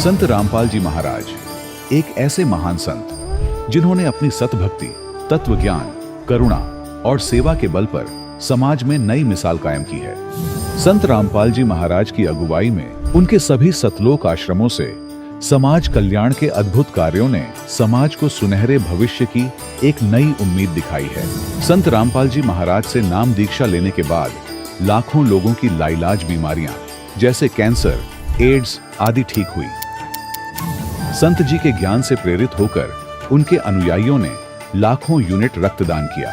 संत रामपाल जी महाराज एक ऐसे महान संत जिन्होंने अपनी सतभक्ति, तत्व ज्ञान, करुणा और सेवा के बल पर समाज में नई मिसाल कायम की है। संत रामपाल जी महाराज की अगुवाई में उनके सभी सतलोक आश्रमों से समाज कल्याण के अद्भुत कार्यों ने समाज को सुनहरे भविष्य की एक नई उम्मीद दिखाई है। संत रामपाल जी महाराज से नाम दीक्षा लेने के बाद लाखों लोगों की लाइलाज बीमारियां जैसे कैंसर, एड्स आदि ठीक हुई। संत जी के ज्ञान से प्रेरित होकर उनके अनुयायियों ने लाखों यूनिट रक्तदान किया।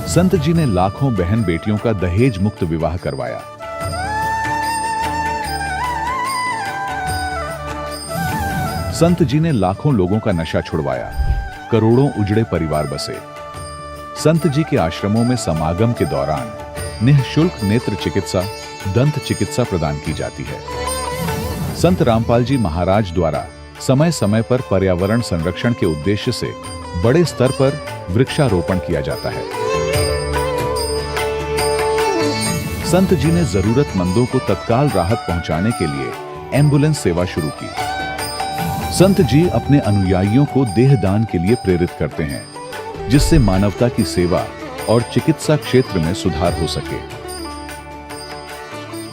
संत जी ने लाखों बहन बेटियों का दहेज मुक्त विवाह करवाया। संत जी ने लाखों लोगों का नशा छुड़वाया, करोड़ों उजड़े परिवार बसे। संत जी के आश्रमों में समागम के दौरान निःशुल्क नेत्र चिकित्सा, दंत चिकित्सा प्रदान की जाती है। संत रामपाल जी महाराज द्वारा समय समय पर पर्यावरण संरक्षण के उद्देश्य से बड़े स्तर पर वृक्षारोपण किया जाता है। संत जी ने जरूरतमंदों को तत्काल राहत पहुंचाने के लिए एम्बुलेंस सेवा शुरू की। संत जी अपने अनुयायियों को देहदान के लिए प्रेरित करते हैं, जिससे मानवता की सेवा और चिकित्सा क्षेत्र में सुधार हो सके।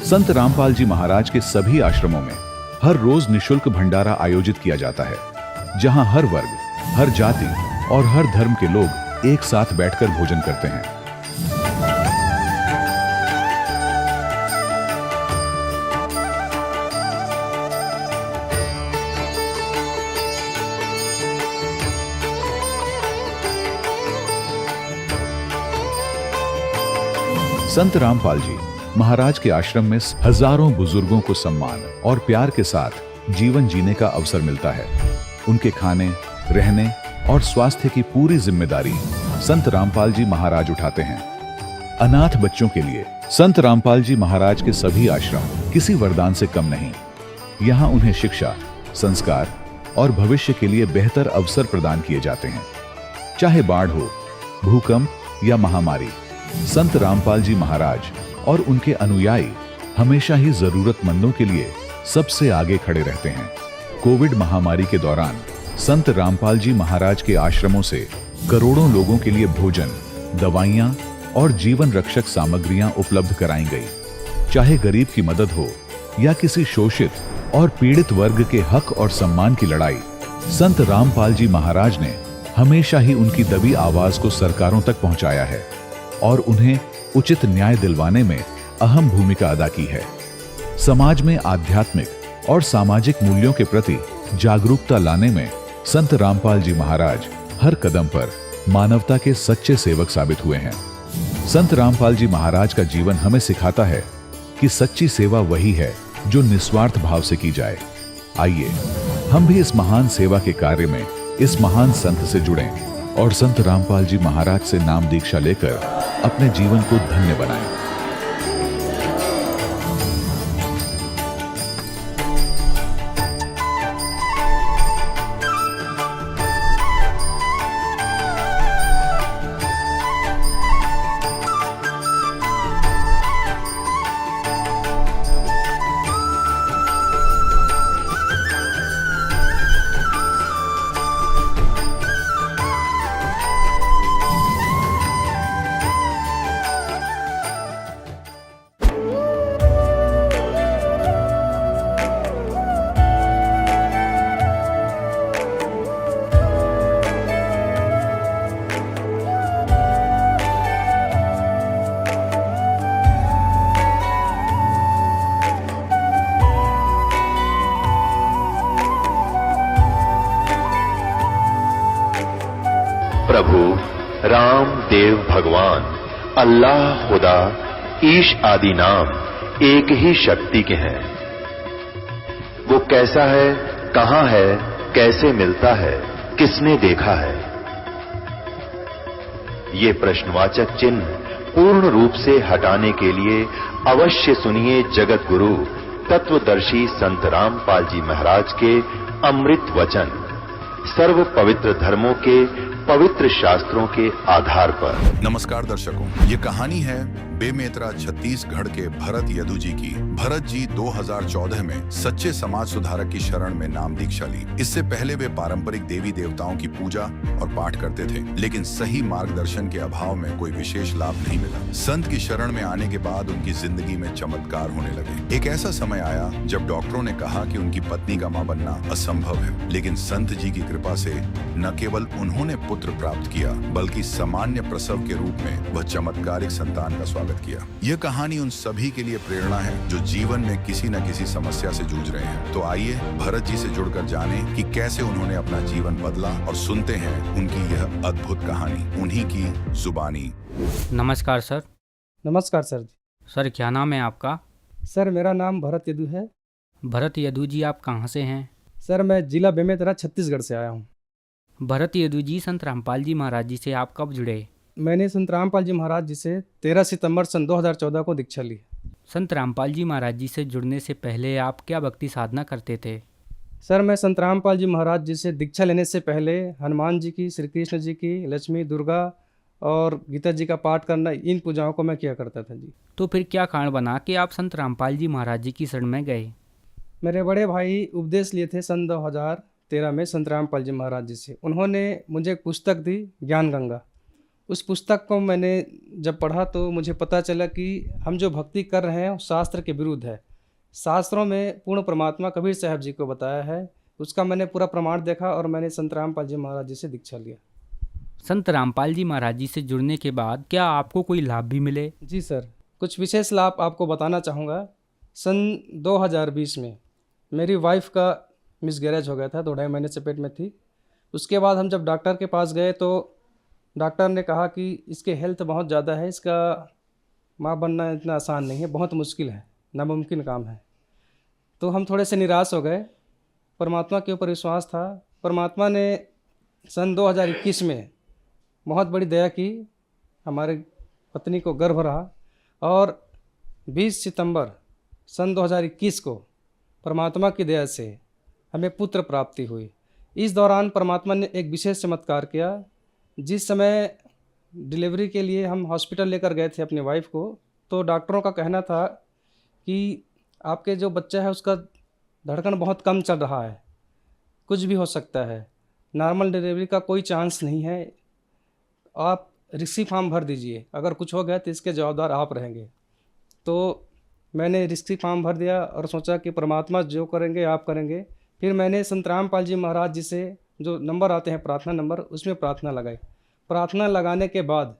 संत रामपाल जी महाराज के सभी आश्रमों में हर रोज निःशुल्क भंडारा आयोजित किया जाता है, जहां हर वर्ग, हर जाति और हर धर्म के लोग एक साथ बैठकर भोजन करते हैं। संत रामपाल जी महाराज के आश्रम में हजारों बुजुर्गों को सम्मान और प्यार के साथ जीवन जीने का अवसर मिलता है। उनके खाने, रहने और स्वास्थ्य की पूरी जिम्मेदारी संत रामपाल जी महाराज उठाते हैं। अनाथ बच्चों के लिए संत रामपाल जी महाराज के सभी आश्रम किसी वरदान से कम नहीं। यहाँ उन्हें शिक्षा, संस्कार और भविष्य के लिए बेहतर अवसर प्रदान किए जाते हैं। चाहे बाढ़ हो, भूकंप या महामारी, संत रामपाल जी महाराज और उनके अनुयायी हमेशा ही जरूरतमंदों के लिए सबसे आगे खड़े रहते हैं। कोविड महामारी के दौरान संत रामपाल जी महाराज के आश्रमों से करोड़ों लोगों के लिए भोजन, दवाइयां और जीवन रक्षक सामग्रियां उपलब्ध कराई गई। चाहे गरीब की मदद हो या किसी शोषित और पीड़ित वर्ग के हक और सम्मान की लड़ाई, संत रामपाल जी महाराज ने हमेशा ही उनकी दबी आवाज को सरकारों तक पहुंचाया है और उन्हें उचित न्याय दिलवाने में अहम भूमिका अदा की है। समाज में आध्यात्मिक और सामाजिक मूल्यों के प्रति जागरूकता लाने में संत रामपाल जी महाराज हर कदम पर मानवता के सच्चे सेवक साबित हुए हैं। संत रामपाल जी महाराज का जीवन हमें सिखाता है कि सच्ची सेवा वही है जो निस्वार्थ भाव से की जाए। आइए हम भी इस महान सेवा के कार्य में इस महान संत से जुड़ें और संत रामपाल जी महाराज से नाम दीक्षा लेकर अपने जीवन को धन्य बनाएं। प्रभु राम देव भगवान अल्लाह खुदा ईश आदि नाम एक ही शक्ति के हैं। वो कैसा है, कहां है, कैसे मिलता है, किसने देखा है? ये प्रश्नवाचक चिन्ह पूर्ण रूप से हटाने के लिए अवश्य सुनिए जगत गुरु तत्वदर्शी संत रामपाल जी महाराज के अमृत वचन, सर्व पवित्र धर्मों के पवित्र शास्त्रों के आधार पर। नमस्कार दर्शकों, ये कहानी है बेमेतरा छत्तीसगढ़ के भरत यदु जी की। भरत जी 2014 में सच्चे समाज सुधारक की शरण में नाम दीक्षा ली। इससे पहले वे पारंपरिक देवी देवताओं की पूजा और पाठ करते थे, लेकिन सही मार्गदर्शन के अभाव में कोई विशेष लाभ नहीं मिला। संत की शरण में आने के बाद उनकी जिंदगी में चमत्कार होने लगे। एक ऐसा समय आया जब डॉक्टरों ने कहा कि उनकी पत्नी का मां बनना असंभव है, लेकिन संत जी की कृपा से न केवल उन्होंने पुत्र प्राप्त किया, बल्कि सामान्य प्रसव के रूप में वह चमत्कारिक संतान का स्वागत किया। यह कहानी उन सभी के लिए प्रेरणा है जो जीवन में किसी न किसी समस्या से जूझ रहे हैं। तो आइए भरत जी से जुड़कर जाने कि कैसे उन्होंने अपना जीवन बदला, और सुनते हैं उनकी यह अद्भुत कहानी उन्हीं की जुबानी। नमस्कार सर। नमस्कार सर जी। सर क्या नाम है आपका? सर मेरा नाम भरत यदु है। भरत यदु जी आप कहाँ से हैं? सर मैं जिला बेमेतरा छत्तीसगढ़ से आया हूँ। भरत यदु जी संत रामपाल जी महाराज जी से आप कब जुड़े? मैंने संत रामपाल जी महाराज जी से 13 सितंबर सन 2014 को दीक्षा ली। संत रामपाल जी महाराज जी से जुड़ने से पहले आप क्या भक्ति साधना करते थे? सर मैं संत रामपाल जी महाराज जी से दीक्षा लेने से पहले हनुमान जी की, श्री कृष्ण जी की, लक्ष्मी, दुर्गा और गीता जी का पाठ करना, इन पूजाओं को मैं किया करता था जी। तो फिर क्या कारण बना कि आप संत रामपाल जी महाराज जी की शरण में गए? मेरे बड़े भाई उपदेश लिए थे सन 2013 में संत रामपाल जी महाराज जी से। उन्होंने मुझे एक पुस्तक दी, ज्ञान गंगा। उस पुस्तक को मैंने जब पढ़ा तो मुझे पता चला कि हम जो भक्ति कर रहे हैं वो शास्त्र के विरुद्ध है। शास्त्रों में पूर्ण परमात्मा कबीर साहब जी को बताया है, उसका मैंने पूरा प्रमाण देखा और मैंने संत रामपाल जी महाराज जी से दीक्षा लिया। संत रामपाल जी महाराज जी से जुड़ने के बाद क्या आपको कोई लाभ भी मिले? जी सर, कुछ विशेष लाभ आपको बताना चाहूँगा। सन 2020 में मेरी वाइफ का मिसगैरेज हो गया था, 2-2.5 महीने से पेट में थी। उसके बाद हम जब डॉक्टर के पास गए तो डॉक्टर ने कहा कि इसके हेल्थ बहुत ज़्यादा है, इसका माँ बनना इतना आसान नहीं है, बहुत मुश्किल है, नामुमकिन काम है। तो हम थोड़े से निराश हो गए। परमात्मा के ऊपर विश्वास था। परमात्मा ने सन 2021 में बहुत बड़ी दया की, हमारे पत्नी को गर्भ रहा और 20 सितंबर सन 2021 को परमात्मा की दया से हमें पुत्र प्राप्ति हुई। इस दौरान परमात्मा ने एक विशेष चमत्कार किया। जिस समय डिलीवरी के लिए हम हॉस्पिटल लेकर गए थे अपनी वाइफ को, तो डॉक्टरों का कहना था कि आपके जो बच्चा है उसका धड़कन बहुत कम चल रहा है, कुछ भी हो सकता है, नॉर्मल डिलीवरी का कोई चांस नहीं है, आप रिस्की फॉर्म भर दीजिए, अगर कुछ हो गया तो इसके जवाबदार आप रहेंगे। तो मैंने रिस्की फॉर्म भर दिया और सोचा कि परमात्मा जो करेंगे आप करेंगे। फिर मैंने संत रामपाल जी महाराज जी से जो नंबर आते हैं प्रार्थना नंबर, उसमें प्रार्थना लगाई। प्रार्थना लगाने के बाद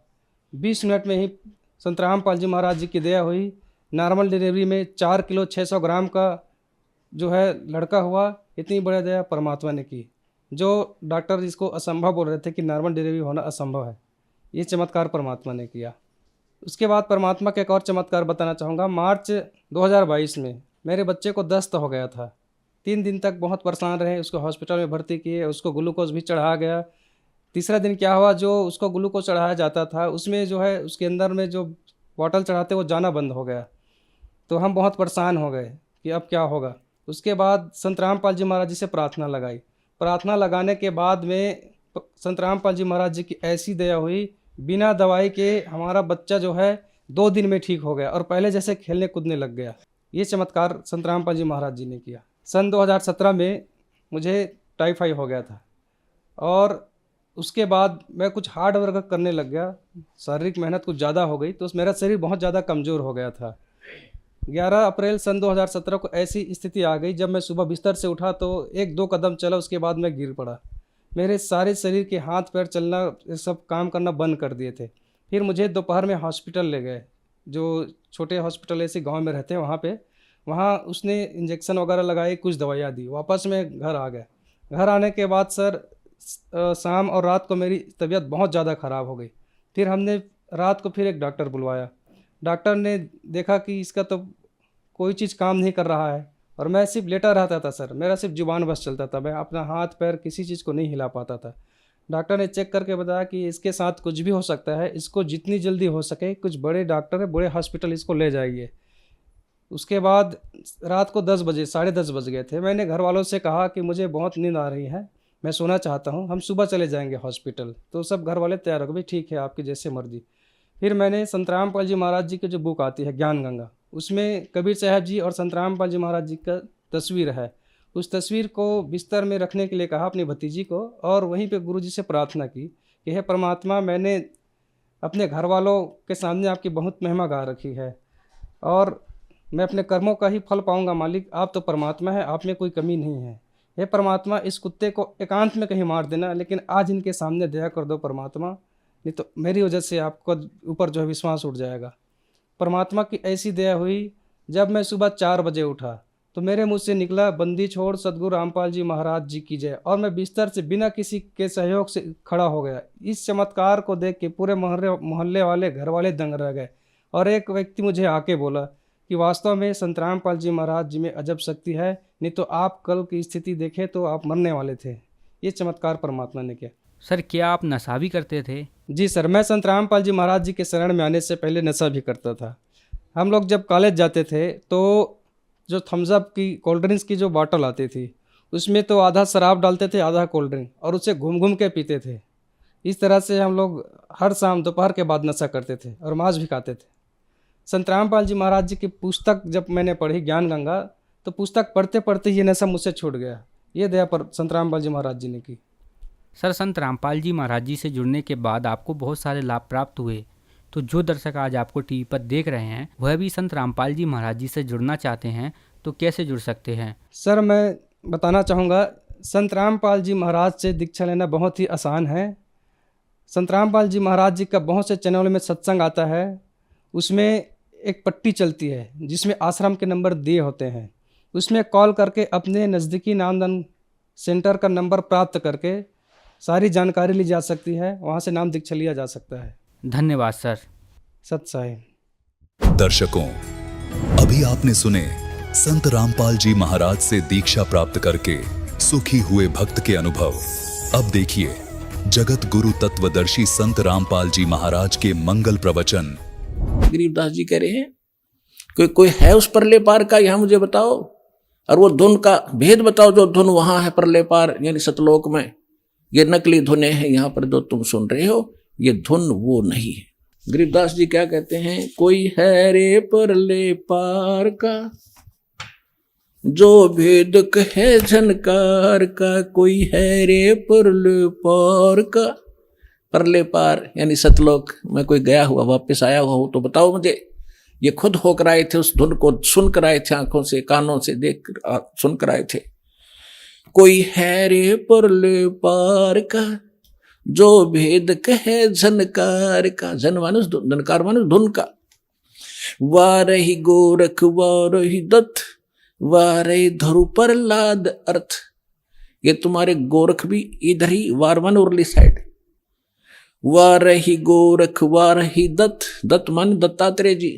20 मिनट में ही संत रामपाल जी महाराज जी की दया हुई। नॉर्मल डिलीवरी में 4 किलो 600 ग्राम का जो है लड़का हुआ। इतनी बड़ी दया परमात्मा ने की। जो डॉक्टर जिसको असंभव बोल रहे थे कि नॉर्मल डिलीवरी होना असंभव है, ये चमत्कार परमात्मा ने किया। उसके बाद परमात्मा का एक और चमत्कार बताना चाहूँगा। मार्च 2022 में मेरे बच्चे को दस्त हो गया था। 3 दिन तक बहुत परेशान रहे, उसको हॉस्पिटल में भर्ती किए, उसको ग्लूकोज भी चढ़ाया गया। तीसरा दिन क्या हुआ, जो उसको ग्लूकोज चढ़ाया जाता था उसमें जो है उसके अंदर में जो बॉटल चढ़ाते वो जाना बंद हो गया। तो हम बहुत परेशान हो गए कि अब क्या होगा। उसके बाद संत रामपाल जी महाराज जी से प्रार्थना लगाई। प्रार्थना लगाने के बाद में संत रामपाल जी महाराज जी की ऐसी दया हुई, बिना दवाई के हमारा बच्चा जो है 2 दिन में ठीक हो गया और पहले जैसे खेलने कूदने लग गया। ये चमत्कार संत रामपाल जी महाराज जी ने किया। सन 2017 में मुझे टाइफाइड हो गया था और उसके बाद मैं कुछ हार्ड वर्क करने लग गया, शारीरिक मेहनत कुछ ज़्यादा हो गई, तो मेरा शरीर बहुत ज़्यादा कमज़ोर हो गया था। 11 अप्रैल सन 2017 को ऐसी स्थिति आ गई, जब मैं सुबह बिस्तर से उठा तो 1-2 कदम चला, उसके बाद मैं गिर पड़ा। मेरे सारे शरीर के हाथ पैर चलना, सब काम करना बंद कर दिए थे। फिर मुझे दोपहर में हॉस्पिटल ले गए, जो छोटे हॉस्पिटल ऐसे गांव में रहते हैं वहाँ पे। वहाँ उसने इंजेक्शन वगैरह लगाए, कुछ दवाइयाँ दी, वापस मैं घर आ गया। घर आने के बाद सर शाम और रात को मेरी तबीयत बहुत ज़्यादा ख़राब हो गई। फिर हमने रात को फिर एक डॉक्टर बुलवाया। डॉक्टर ने देखा कि इसका तो कोई चीज़ काम नहीं कर रहा है और मैं सिर्फ लेटा रहता था सर, मेरा सिर्फ जुबान बस चलता था, मैं अपना हाथ पैर किसी चीज़ को नहीं हिला पाता था। डॉक्टर ने चेक करके बताया कि इसके साथ कुछ भी हो सकता है, इसको जितनी जल्दी हो सके कुछ बड़े डॉक्टर है, बड़े हॉस्पिटल इसको ले जाइए। उसके बाद रात को 10 बजे, 10:30 बज गए थे। मैंने घर वालों से कहा कि मुझे बहुत नींद आ रही है, मैं सोना चाहता हूँ, हम सुबह चले जाएंगे हॉस्पिटल। तो सब घर वाले तैयार हो गए, ठीक है आपकी जैसे मर्जी। फिर मैंने संत रामपाल जी महाराज जी की जो बुक आती है ज्ञान गंगा, उसमें कबीर साहब जी और संत रामपाल जी महाराज जी का तस्वीर है। उस तस्वीर को बिस्तर में रखने के लिए कहा अपनी भतीजी को, और वहीं पे गुरु जी से प्रार्थना की कि हे परमात्मा, मैंने अपने घर वालों के सामने आपकी बहुत महिमा गा रखी है और मैं अपने कर्मों का ही फल पाऊंगा मालिक, आप तो परमात्मा है, आप में कोई कमी नहीं है। हे परमात्मा, इस कुत्ते को एकांत में कहीं मार देना, लेकिन आज इनके सामने दया कर दो परमात्मा, नहीं तो मेरी वजह से आपको ऊपर जो है विश्वास उठ जाएगा। परमात्मा की ऐसी दया हुई, जब मैं सुबह 4 बजे उठा तो मेरे मुँह से निकला बंदी छोड़ सदगुरु रामपाल जी महाराज जी की जय, और मैं बिस्तर से बिना किसी के सहयोग से खड़ा हो गया। इस चमत्कार को देख के पूरे मोहल्ले वाले, घर वाले दंग रह गए, और एक व्यक्ति मुझे आके बोला कि वास्तव में संत रामपाल जी महाराज जी में अजब शक्ति है, नहीं तो आप कल की स्थिति देखें तो आप मरने वाले थे। ये चमत्कार परमात्मा ने किया। सर, क्या आप नशा भी करते थे? जी सर, मैं संत रामपाल जी महाराज जी के शरण में आने से पहले नशा भी करता था। हम लोग जब कॉलेज जाते थे तो जो थम्स अप की कोल्ड ड्रिंक्स की जो बॉटल आती थी, उसमें तो आधा शराब डालते थे, आधा कोल्ड ड्रिंक, और उसे घूम घूम के पीते थे। इस तरह से हम लोग हर शाम दोपहर के बाद नशा करते थे और मांस भी खाते थे। संत रामपाल जी महाराज जी की पुस्तक जब मैंने पढ़ी ज्ञान गंगा, तो पुस्तक पढ़ते पढ़ते ये नशा मुझसे छूट गया। ये दया पर संत रामपाल जी महाराज जी ने की। सर, संत रामपाल जी महाराज जी से जुड़ने के बाद आपको बहुत सारे लाभ प्राप्त हुए, तो जो दर्शक आज आपको टीवी पर देख रहे हैं वह भी संत रामपाल जी महाराज जी से जुड़ना चाहते हैं, तो कैसे जुड़ सकते हैं? सर, मैं बताना चाहूँगा, संत रामपाल जी महाराज से दीक्षा लेना बहुत ही आसान है। संत रामपाल जी महाराज जी का बहुत से चैनलों में सत्संग आता है, उसमें एक पट्टी चलती है जिसमें आश्रम के नंबर दिए होते हैं। उसमें कॉल करके अपने नज़दीकी नामदान सेंटर का नंबर प्राप्त करके सारी जानकारी ली जा सकती है, वहाँ से नाम दीक्षा लिया जा सकता है। धन्यवाद सर। सत साहिब। दर्शकों, अभी आपने सुने संत रामपाल जी महाराज से दीक्षा प्राप्त करके सुखी हुए भक्त के अनुभव। अब देखिए जगत गुरु तत्वदर्शी संत रामपाल जी महाराज के मंगल प्रवचन। गरीबदास जी कह रहे हैं कोई है उस परले पार का, यहां मुझे बताओ, और वो धुन का भेद बताओ जो धुन वहां है परले पार यानी सतलोक में। ये नकली धुनें हैं, यहां पर जो तुम सुन रहे हो ये धुन वो नहीं है। गरीबदास जी क्या कहते हैं, कोई है रे परले पार का जो भेद कहे झनकार का, कोई है रे परले पार का। परले पार यानी सतलोक में कोई गया हुआ वापस आया हुआ हो तो बताओ मुझे। ये खुद होकर आए थे, उस धुन को सुनकर आए थे, आंखों से कानों से देख सुनकर आए थे। कोई है रे परले पार का जो भेद कहे झनकार का। झन मानुष झनकार मानुष धुन का। वारही गोरख वारही दत्त वारही धरु प्रहलाद अर्थ। ये तुम्हारे गोरख भी इधर ही वारवन उर्ली साइड। वारही गोरख वारही दत्त, दत्त मान दत्तात्रेय जी,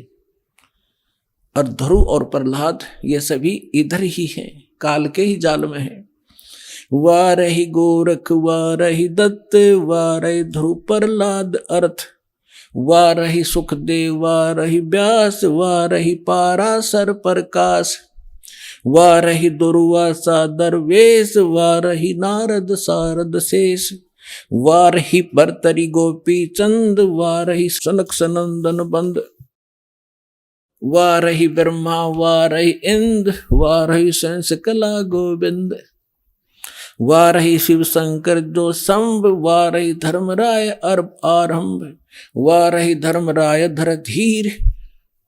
और ध्रुव और प्रहलाद ये सभी इधर ही हैं, काल के ही जाल में हैं। वारही गोरख वारही दत्त वारही ध्रुव प्रहलाद अर्थ। वारही सुखदेव वारही व्यास वारही पाराशर प्रकाश। वारही दुर्वासा दरवेश वारही नारद सारद शेष। वारही भरतरी गोपी चंद वारही सनक सनंदन बंद। वारही ब्रह्मा वारही इंद्र वारही संस कला गोविंद। वारही शिव शंकर जो संभ वारही धर्मराय अर्भ आरंभ। वारही धर्मराय धर धीर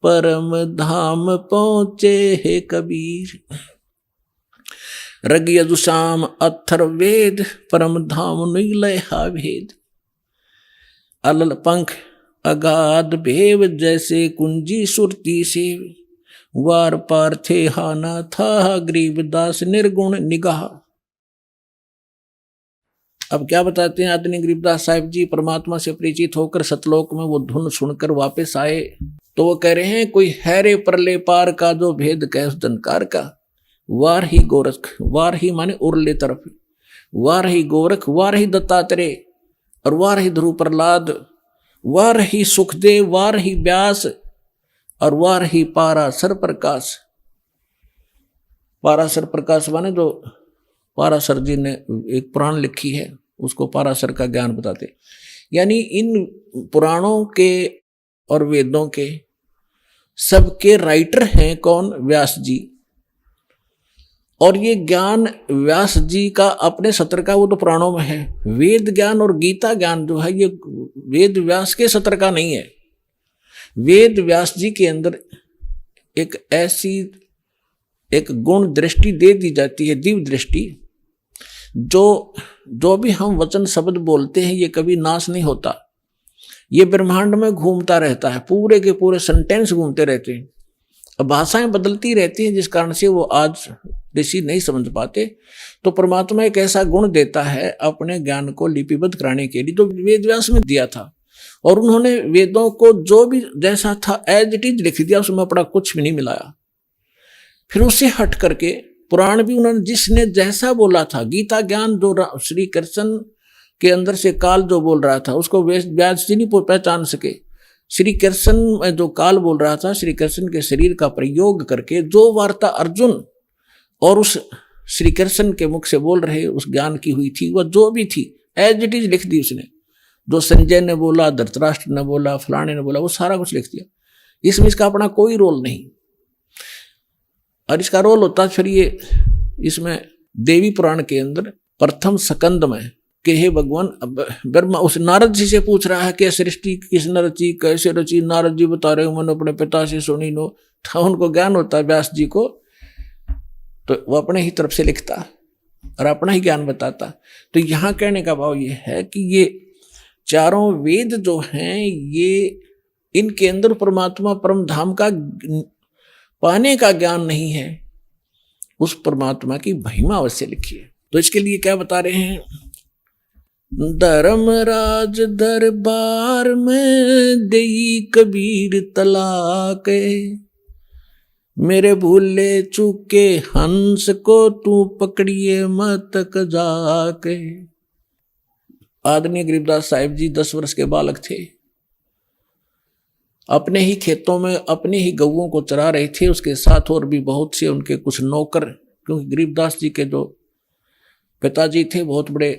परम धाम पहुँचे हे कबीर। रग यजुषाम अथर वेद परम धाम नीलय हा भेद। अलल पंख अगाध भेव जैसे कुंजी सुरती से। वार पार थे हाना था गरीबदास निर्गुण निगाह। अब क्या बताते हैं आदरणीय गरीबदास साहिब जी, परमात्मा से परिचित होकर सतलोक में वो धुन सुनकर वापस आए तो वो कह रहे हैं कोई है रे परले पार का जो भेद कह उस जनकार का। वार ही गोरख, वार ही माने उरले तरफ, वार ही गोरख वार ही दत्तात्रेय और वार ही ध्रुव प्रहलाद। वार ही सुखदेव वार ही व्यास और वार ही पाराशर प्रकाश। पाराशर प्रकाश माने जो पाराशर जी ने एक पुराण लिखी है उसको पाराशर का ज्ञान बताते। यानी इन पुराणों के और वेदों के सबके राइटर हैं कौन? व्यास जी। और ये ज्ञान व्यास जी का अपने सत्र का वो तो पुराणों में है। वेद ज्ञान और गीता ज्ञान जो है ये वेद व्यास के सत्र का नहीं है। वेद व्यास जी के अंदर एक ऐसी एक गुण दृष्टि दे दी जाती है, दिव्य दृष्टि, जो भी हम वचन शब्द बोलते हैं ये कभी नाश नहीं होता, ये ब्रह्मांड में घूमता रहता है, पूरे के पूरे सेंटेंस घूमते रहते हैं। अब भाषाएं बदलती रहती हैं जिस कारण से वो आज ऋषि नहीं समझ पाते। तो परमात्मा एक ऐसा गुण देता है अपने ज्ञान को लिपिबद्ध कराने के लिए, तो वेद व्यास में दिया था। और उन्होंने वेदों को जो भी जैसा था एज इट इज लिख दिया, उसमें अपना कुछ भी नहीं मिलाया। फिर उससे हट करके पुराण भी उन्होंने जिसने जैसा बोला था, गीता ज्ञान जो श्री कृष्ण के अंदर से काल जो बोल रहा था उसको व्यास जी नहीं पहचान सके। श्री कृष्ण में जो काल बोल रहा था, श्री कृष्ण के शरीर का प्रयोग करके जो वार्ता अर्जुन और उस श्री कृष्ण के मुख से बोल रहे उस ज्ञान की हुई थी, वह जो भी थी एज इट इज लिख दी उसने। जो संजय ने बोला, धृतराष्ट्र ने बोला, फलाने ने बोला, वो सारा कुछ लिख दिया। इसमें इसका अपना कोई रोल नहीं। और इसका रोल होता फिर ये इसमें देवी पुराण के अंदर प्रथम स्कंद में कि हे भगवान, ब्रह्मा उस नारद जी से पूछ रहा है कि सृष्टि किसने रची, कैसे रची। नारद जी बता रहे हो मैंने अपने पिता से सुनी नो। था उनको ज्ञान होता है व्यास जी को, तो वो अपने ही तरफ से लिखता और अपना ही ज्ञान बताता। तो यहाँ कहने का भाव ये है कि ये चारों वेद जो हैं ये इनके अंदर परमात्मा परम धाम का पाने का ज्ञान नहीं है, उस परमात्मा की महिमा अवश्य लिखी है। तो इसके लिए क्या बता रहे हैं? धर्मराज दरबार में देई कबीर तलाक, मेरे भूले चूके हंस को तू पकड़िए मत जाके। आदरणीय गरीबदास साहिब जी 10 वर्ष के बालक थे, अपने ही खेतों में अपने ही गऊओं को चरा रहे थे। उसके साथ और भी बहुत से उनके कुछ नौकर, क्योंकि गरीबदास जी के जो पिताजी थे बहुत बड़े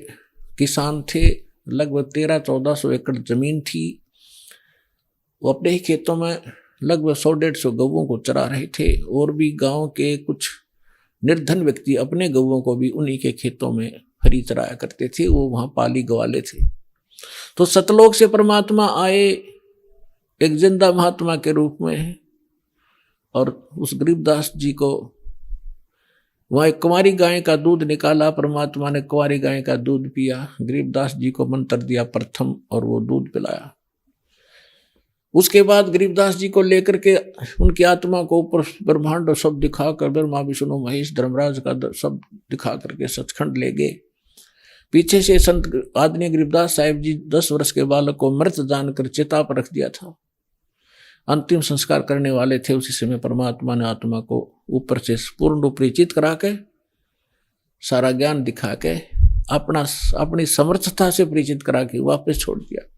किसान थे, लगभग 1300-1400 एकड़ जमीन थी। वो अपने ही खेतों में लगभग 100-150 गऊओं को चरा रहे थे। और भी गांव के कुछ निर्धन व्यक्ति अपने गऊओं को भी उन्हीं के खेतों में हरी चराया करते थे, वो वहां पाली गवाले थे। तो सतलोक से परमात्मा आए एक जिंदा महात्मा के रूप में, और उस गरीबदास जी को वहाँ एक कुंवारी गाय का दूध निकाला। परमात्मा ने कुंवारी गाय का दूध पिया, गरीबदास जी को मंत्र दिया प्रथम और वो दूध पिलाया। उसके बाद गरीबदास जी को लेकर के उनकी आत्मा को ऊपर ब्रह्मांड सब दिखाकर, ब्रह्मा विष्णु महेश धर्मराज का सब दिखा करके सचखंड ले गए। पीछे से संत आदरणीय गरीबदास साहिब जी 10 वर्ष के बालक को मृत जानकर चिता पर रख दिया था। अंतिम संस्कार करने वाले थे, उसी समय परमात्मा ने आत्मा को ऊपर से पूर्ण रूप परिचित करा के, सारा ज्ञान दिखा के, अपनी समर्थता से परिचित करा के वापस छोड़ दिया।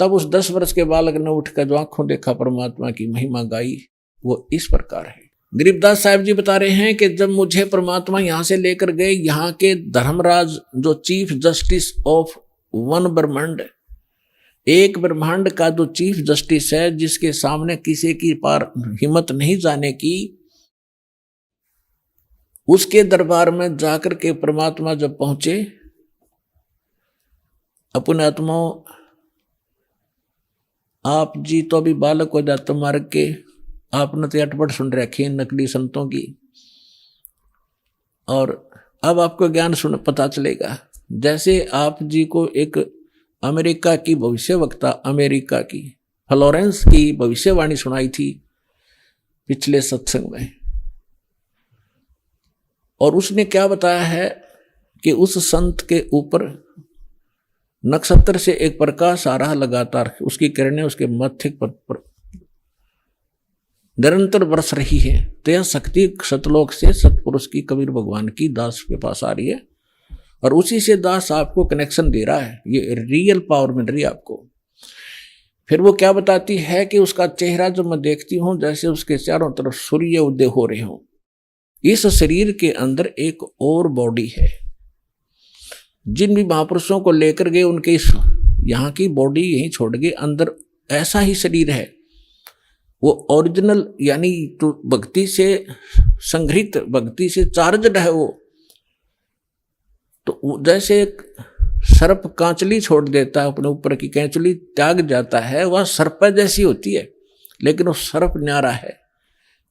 तब उस 10 वर्ष के बालक ने उठकर जो आंखों देखा परमात्मा की महिमा गाई, वो इस प्रकार है। गरीबदास साहिब जी बता रहे हैं कि जब मुझे परमात्मा यहाँ से लेकर गए, यहाँ के धर्मराज जो चीफ जस्टिस ऑफ वन ब्रह्मांड, एक ब्रह्मांड का जो चीफ जस्टिस है, जिसके सामने किसी की पार हिम्मत नहीं जाने की, उसके दरबार में जाकर के परमात्मा जब पहुंचे, अपने आत्माओं आप जी तो अभी बालक हो जाते मार्ग के, आपने तो अटपट सुन रखी है नकली संतों की, और अब आपको ज्ञान सुन पता चलेगा। जैसे आप जी को एक अमेरिका की भविष्यवक्ता, अमेरिका की फ्लोरेंस की भविष्यवाणी सुनाई थी पिछले सत्संग में, और उसने क्या बताया है कि उस संत के ऊपर नक्षत्र से एक प्रकाश आ रहा लगातार, उसकी किरणें उसके मत्थे पर निरंतर बरस रही है। तो यह शक्ति सतलोक से सतपुरुष की, कबीर भगवान की दास के पास आ रही है, और उसी से दास आपको कनेक्शन दे रहा है। ये रियल पावर मिल रही है आपको। फिर वो क्या बताती है कि उसका चेहरा जब मैं देखती हूं जैसे उसके चारों तरफ सूर्य उदय हो रहे हों। इस शरीर के अंदर एक और बॉडी है। जिन भी महापुरुषों को लेकर गए उनके इस यहाँ की बॉडी यहीं छोड़ गए, अंदर ऐसा ही शरीर है, वो ओरिजिनल यानी तो भक्ति से संग्रहित, भक्ति से चार्जड है वो। तो जैसे एक सर्प कांचली छोड़ देता है, अपने ऊपर की कैंचली त्याग जाता है, वह सर्प जैसी होती है, लेकिन वो सर्प न्यारा है।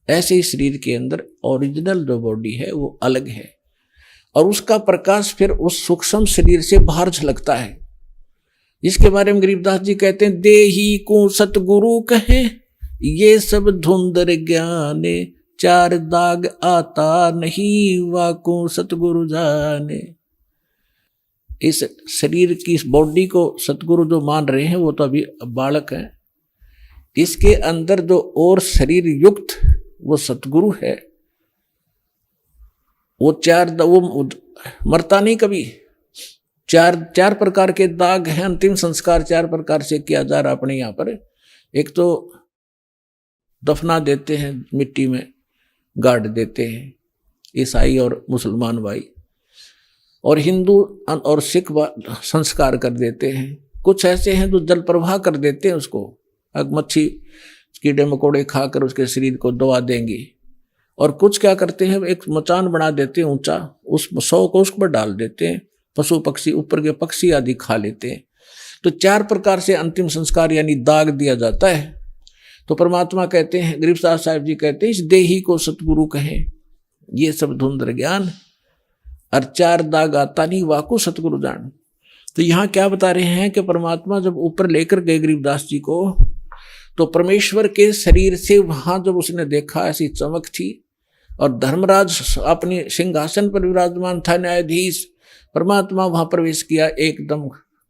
ऐसे ही शरीर के अंदर ओरिजिनल जो बॉडी है वो अलग है, और उसका प्रकाश फिर उस सूक्ष्म शरीर से बाहर झलकता है। जिसके बारे में गरीबदास जी कहते हैं, देही को सतगुरु कहे ये सब धुंधर ज्ञाने, चार दाग आता नहीं वाको सतगुरु जाने। इस शरीर की, इस बॉडी को सतगुरु जो मान रहे हैं वो तो अभी बालक है। इसके अंदर जो और शरीर युक्त वो सतगुरु है, वो मरता नहीं कभी। चार प्रकार के दाग हैं, अंतिम संस्कार 4 प्रकार से किया जा रहा अपने यहाँ पर। एक तो दफना देते हैं, मिट्टी में गाड़ देते हैं ईसाई और मुसलमान भाई, और हिंदू और सिख संस्कार कर देते हैं। कुछ ऐसे हैं जो जल प्रवाह कर देते हैं उसको, मच्छी कीड़े मकोड़े खाकर उसके शरीर को दबा देंगे। और कुछ क्या करते हैं, एक मचान बना देते हैं ऊंचा, उस 100 को उस पर डाल देते हैं, पशु पक्षी ऊपर के पक्षी आदि खा लेते हैं। तो 4 प्रकार से अंतिम संस्कार यानी दाग दिया जाता है। तो परमात्मा कहते हैं, गरीबदास साहिब जी कहते हैं, इस देही को सतगुरु कहें ये सब धुंधर ज्ञान, और 4 दाग आता नहीं वाको सतगुरु जान। तो यहाँ क्या बता रहे हैं कि परमात्मा जब ऊपर लेकर गए गरीबदास जी को, तो परमेश्वर के शरीर से वहां जब उसने देखा ऐसी चमक थी, और धर्मराज अपने सिंहासन पर विराजमान था, न्यायाधीश। परमात्मा वहां प्रवेश किया, एकदम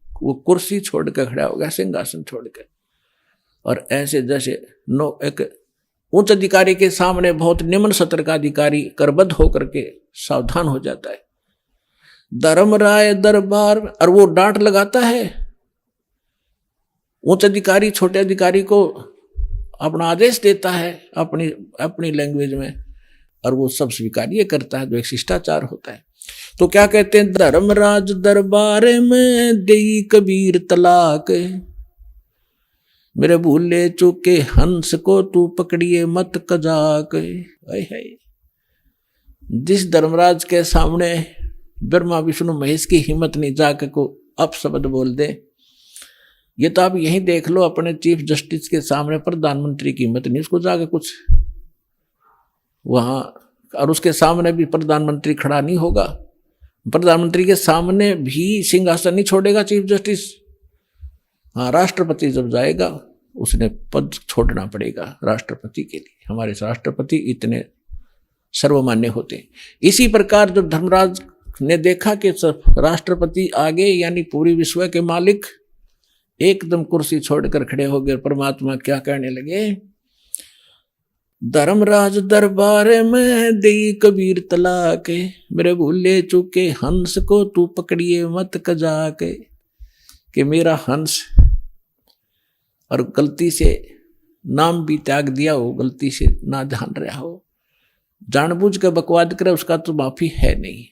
वो कुर्सी छोड़कर खड़ा हो गया, सिंहासन छोड़कर, और ऐसे जैसे एक उच्च अधिकारी के सामने बहुत निम्न सत्र का अधिकारी करबद्ध होकर के सावधान हो जाता है। धर्मराय दरबार, और वो डांट लगाता है उच्च अधिकारी छोटे अधिकारी को, अपना आदेश देता है अपनी लैंग्वेज में, और वो सब स्वीकार्य करता है, जो एक शिष्टाचार होता है। तो क्या कहते हैं, धर्मराज दरबार में देई कबीर तलाक, मेरे भूले चूके हंस को तू पकड़िए मत कजाक। जिस धर्मराज के सामने ब्रह्मा विष्णु महेश की हिम्मत नहीं जाके को अपशब्द बोल दे, ये तो आप यही देख लो, अपने चीफ जस्टिस के सामने प्रधानमंत्री की हिम्मत नहीं उसको जाके कुछ वहां, और उसके सामने भी प्रधानमंत्री खड़ा नहीं होगा, प्रधानमंत्री के सामने भी सिंहासन नहीं छोड़ेगा चीफ जस्टिस। हाँ, राष्ट्रपति जब जाएगा उसने पद छोड़ना पड़ेगा राष्ट्रपति के लिए, हमारे राष्ट्रपति इतने सर्वमान्य होते हैं। इसी प्रकार जब धर्मराज ने देखा कि राष्ट्रपति आगे यानी पूरी विश्व के मालिक एकदम कुर्सी छोड़कर खड़े हो गए, परमात्मा क्या कहने लगे, धर्मराज दरबार में देई कबीर तलाक, मेरे भूले चूके हंस को तू पकड़िए मत कजाक। कि मेरा हंस, और गलती से नाम भी त्याग दिया हो, गलती से ना ध्यान रहा हो, जानबूझ कर बकवाद करे, उसका तो माफी है नहीं।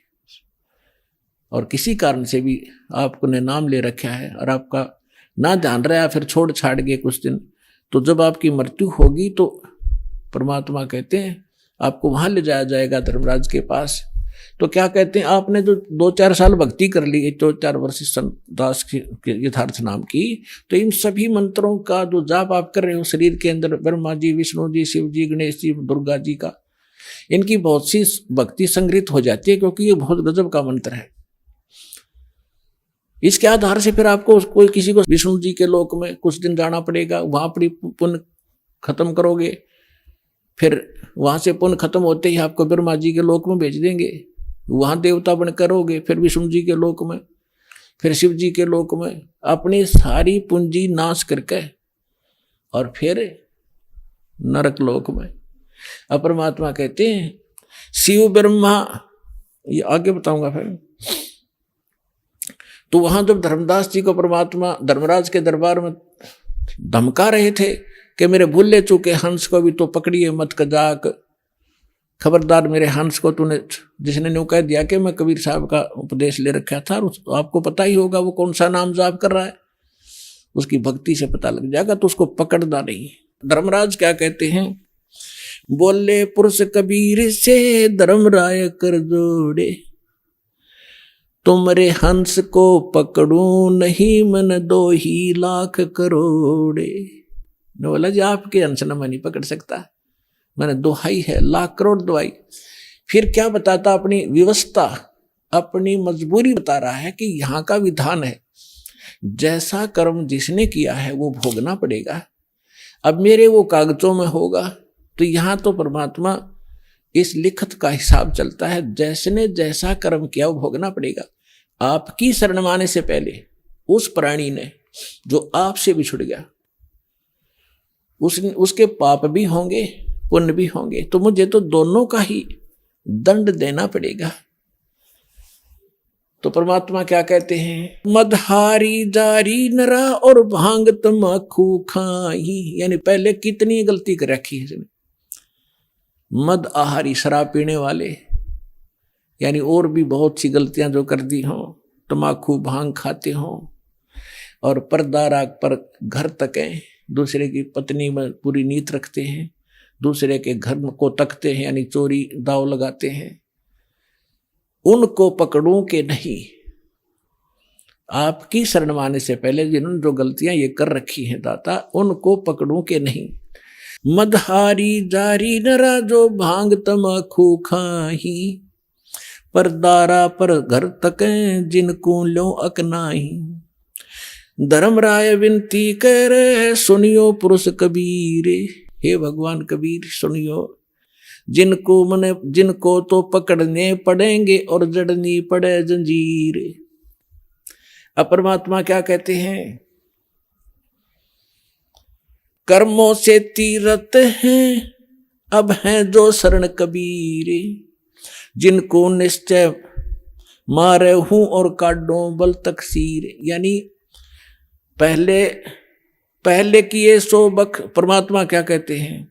और किसी कारण से भी आपने नाम ले रखा है और आपका ना ध्यान रहा, फिर छोड़ छाड़ गए कुछ दिन, तो जब आपकी मृत्यु होगी तो परमात्मा कहते हैं आपको वहां ले जाया जाएगा धर्मराज के पास। तो क्या कहते हैं, आपने जो 2-4 साल भक्ति कर ली, 2-4 वर्ष संत दास के यथार्थ नाम की, तो इन सभी मंत्रों का जो जाप आप कर रहे हो शरीर के अंदर, ब्रह्मा जी, विष्णु जी, शिव जी, गणेश जी, दुर्गा जी का, इनकी बहुत सी भक्ति संग्रहित हो जाती है, क्योंकि ये बहुत गजब का मंत्र है। इसके आधार से फिर आपको कोई किसी को विष्णु जी के लोक में कुछ दिन जाना पड़ेगा, वहां अपनी पुण्य खत्म करोगे, फिर वहां से पुण्य खत्म होते ही आपको ब्रह्मा जी के लोक में भेज देंगे, वहां देवता बन करोगे, फिर विष्णु जी के लोक में, फिर शिव जी के लोक में, अपनी सारी पूंजी नाश करके, और फिर नरक लोक में। अब परमात्मा कहते हैं शिव ब्रह्मा, ये आगे बताऊंगा फिर। तो वहां जब धर्मदास जी को परमात्मा धर्मराज के दरबार में धमका रहे थे कि मेरे भूले चूके हंस को भी तो पकड़िए मत कजाक, खबरदार मेरे हंस को तूने, जिसने न्यू कह दिया कि मैं कबीर साहब का उपदेश ले रखा था, आपको पता ही होगा वो कौन सा नाम जाप कर रहा है, उसकी भक्ति से पता लग जाएगा, तो उसको पकड़ना नहीं। धर्मराज क्या कहते हैं, बोले पुरुष कबीर से धर्मराय कर जोड़े, तुमरे हंस को पकड़ू नहीं मन 2 लाख करोड़े। ने बोला जी आपके हंस न मैं नहीं पकड़ सकता, मैंने दोहाई है, लाख करोड़ दोहाई। फिर क्या बताता, अपनी व्यवस्था अपनी मजबूरी बता रहा है कि यहाँ का विधान है, जैसा कर्म जिसने किया है वो भोगना पड़ेगा। अब मेरे वो कागजों में होगा, तो यहाँ तो परमात्मा इस लिखत का हिसाब चलता है, जैसने जैसा कर्म किया वो भोगना पड़ेगा। आपकी शरण माने से पहले उस प्राणी ने जो आपसे बिछुड़ गया, उसके पाप भी होंगे पुण्य भी होंगे, तो मुझे तो दोनों का ही दंड देना पड़ेगा। तो परमात्मा क्या कहते हैं, मदहारी जारी नरा और भांग तमाकू खाई। यानी पहले कितनी गलती कर रखी है इसने। मद आहारी शराब पीने वाले, यानी और भी बहुत सी गलतियां जो कर दी हों, तमाकू भांग खाते हों, और पर्दा पर घर तकें, दूसरे की पत्नी में पूरी नीयत रखते हैं, दूसरे के घर को तकते हैं, यानी चोरी दाव लगाते हैं, उनको पकड़ूं के नहीं। आपकी शरण माने से पहले जिन्होंने जो गलतियां ये कर रखी हैं दाता, उनको पकड़ूं के नहीं। मदहारी जारी नरा जो भांग तमाकू खाही, परदारा पर घर तकें जिनको लो अकनाही। धर्मराय विनती करे सुनियो पुरुष कबीर। हे भगवान कबीर सुनियो, जिनको तो पकड़ने पड़ेंगे और जड़नी पड़े जंजीर। अब परमात्मा क्या कहते हैं, कर्मों से तीरथ हैं अब हैं जो शरण कबीर, जिनको निश्चय मारे हूं और काटो बल तकसीर। यानी पहले किए सो बक, परमात्मा क्या कहते हैं,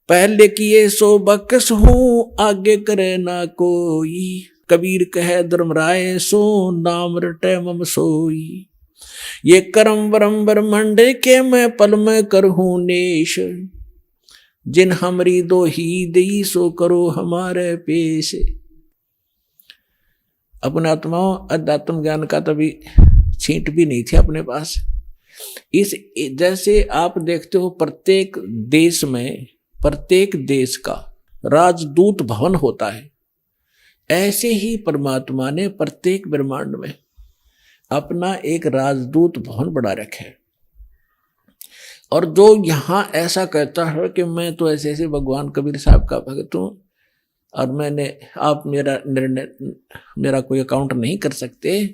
पहले किए सो बकस हूं आगे करे ना कोई। कबीर कहे धर्मराय सो नाम रटे मम सोई। ये करम वरम ब्रह्मंड के मैं पल में करहूं नेश, जिन हमरी दो ही दई सो करो हमारे पेश। अपने आत्माओं अध्यात्म ज्ञान का तभी छींट भी नहीं थी अपने पास। इस जैसे आप देखते हो प्रत्येक देश में प्रत्येक देश का राजदूत भवन होता है, ऐसे ही परमात्मा ने प्रत्येक ब्रह्मांड में अपना एक राजदूत भवन बना रखा है। और जो यहाँ ऐसा कहता है कि मैं तो ऐसे ऐसे भगवान कबीर साहब का भक्त हूँ और आप मेरा कोई अकाउंट नहीं कर सकते,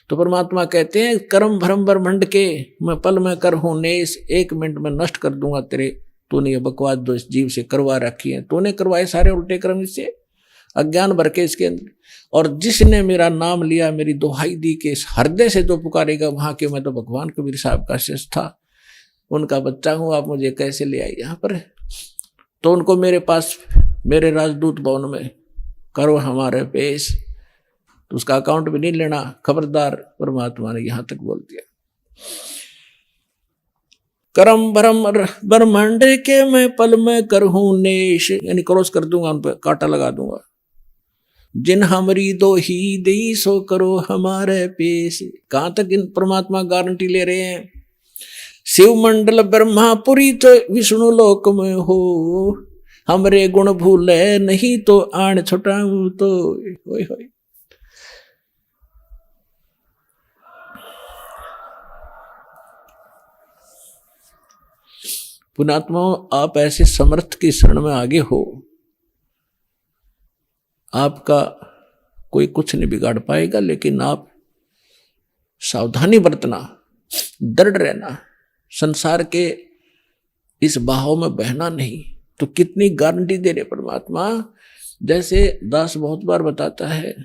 तो परमात्मा कहते हैं कर्म भरम ब्रह्मंड के मैं पल में कर हूं नेस, 1 मिनट में नष्ट कर दूंगा तेरे, तूने ये बकवास जो इस जीव से करवा रखी है, तूने करवाए सारे उल्टे कर्म इससे, अज्ञान भर के इसके अंदर। और जिसने मेरा नाम लिया, मेरी दोहाई दी के इस हृदय से जो पुकारेगा, वहां के मैं तो भगवान कबीर साहब का शिष्य था, उनका बच्चा हूं, आप मुझे कैसे ले आए यहाँ पर। तो उनको मेरे पास मेरे राजदूत भवन में करो हमारे पेश, तो उसका अकाउंट भी नहीं लेना, खबरदार। परमात्मा ने यहां तक बोल दिया। करम भरम ब्रह्मांड के मैं पल में करहूं नेश, यानी क्रॉस कर दूंगा, उन पर कांटा लगा दूंगा। जिन हमरी दो ही दई सो करो हमारे पेश। कहां तक इन परमात्मा गारंटी ले रहे हैं, शिव मंडल ब्रह्मापुरी तो विष्णु लोक में हो, हमरे गुण भूले नहीं तो आण छुटाऊं तो। होय होय। पुणात्माओं, आप ऐसे समर्थ की शरण में आगे हो, आपका कोई कुछ नहीं बिगाड़ पाएगा, लेकिन आप सावधानी बरतना, दृढ़ रहना, संसार के इस बहाव में बहना नहीं। तो कितनी गारंटी दे रहे परमात्मा। जैसे दास बहुत बार बताता है,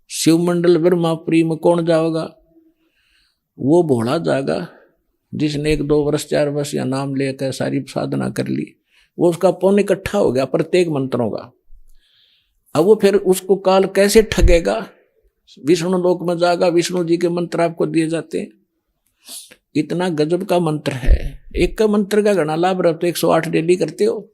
शिव मंडल ब्रह्मापुरी में कौन जाओगा, वो भोला जाएगा जिसने 1-2 वर्ष 4 वर्ष या नाम लेकर सारी साधना कर ली, वो उसका पुण्य इकट्ठा हो गया प्रत्येक मंत्रों का। अब वो फिर उसको काल कैसे ठगेगा, विष्णु लोक में जाएगा, विष्णु जी के मंत्र आपको दिए जाते हैं, इतना गजब का मंत्र है। एक का मंत्र का घना लाभ रहा, तो 108 डेली करते हो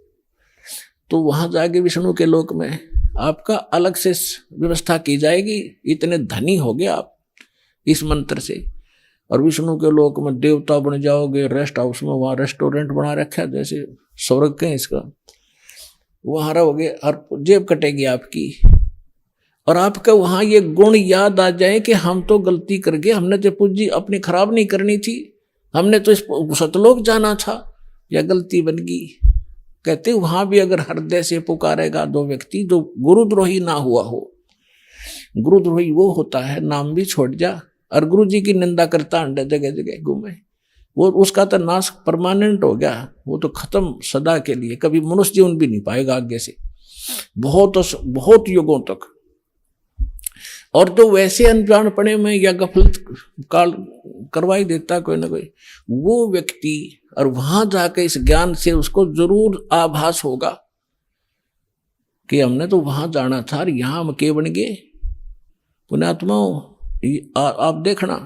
तो वहां जाके विष्णु के लोक में आपका अलग से व्यवस्था की जाएगी। इतने धनी हो गए आप इस मंत्र से, और विष्णु के लोक में देवता बन जाओगे। रेस्ट हाउस में वहां रेस्टोरेंट बना रखा है, जैसे स्वर्ग के इसका, वहां रहोगे और जेब कटेगी आपकी। और आपका वहां ये गुण याद आ जाए कि हम तो गलती कर गए, हमने तो पूंजी अपनी खराब नहीं करनी थी, हमने तो इस सतलोक जाना था, या गलती बन गई। कहते वहां भी अगर हृदय से पुकारेगा दो व्यक्ति जो गुरुद्रोही ना हुआ हो, गुरुद्रोही वो होता है नाम भी छोड़ जा और गुरु जी की निंदा करता अंडे जगह जगह घूमे, वो उसका तो नाश परमानेंट हो गया, वो तो खत्म सदा के लिए, कभी मनुष्य जीवन भी नहीं पाएगा आगे से बहुत युगों तक। और तो वैसे अनजानपने में या गफलत काल करवाई देता कोई ना कोई वो व्यक्ति, और वहां जाकर इस ज्ञान से उसको जरूर आभास होगा कि हमने तो वहां जाना था और यहां हम के बन गए। पुण्यात्माओं, आप देखना,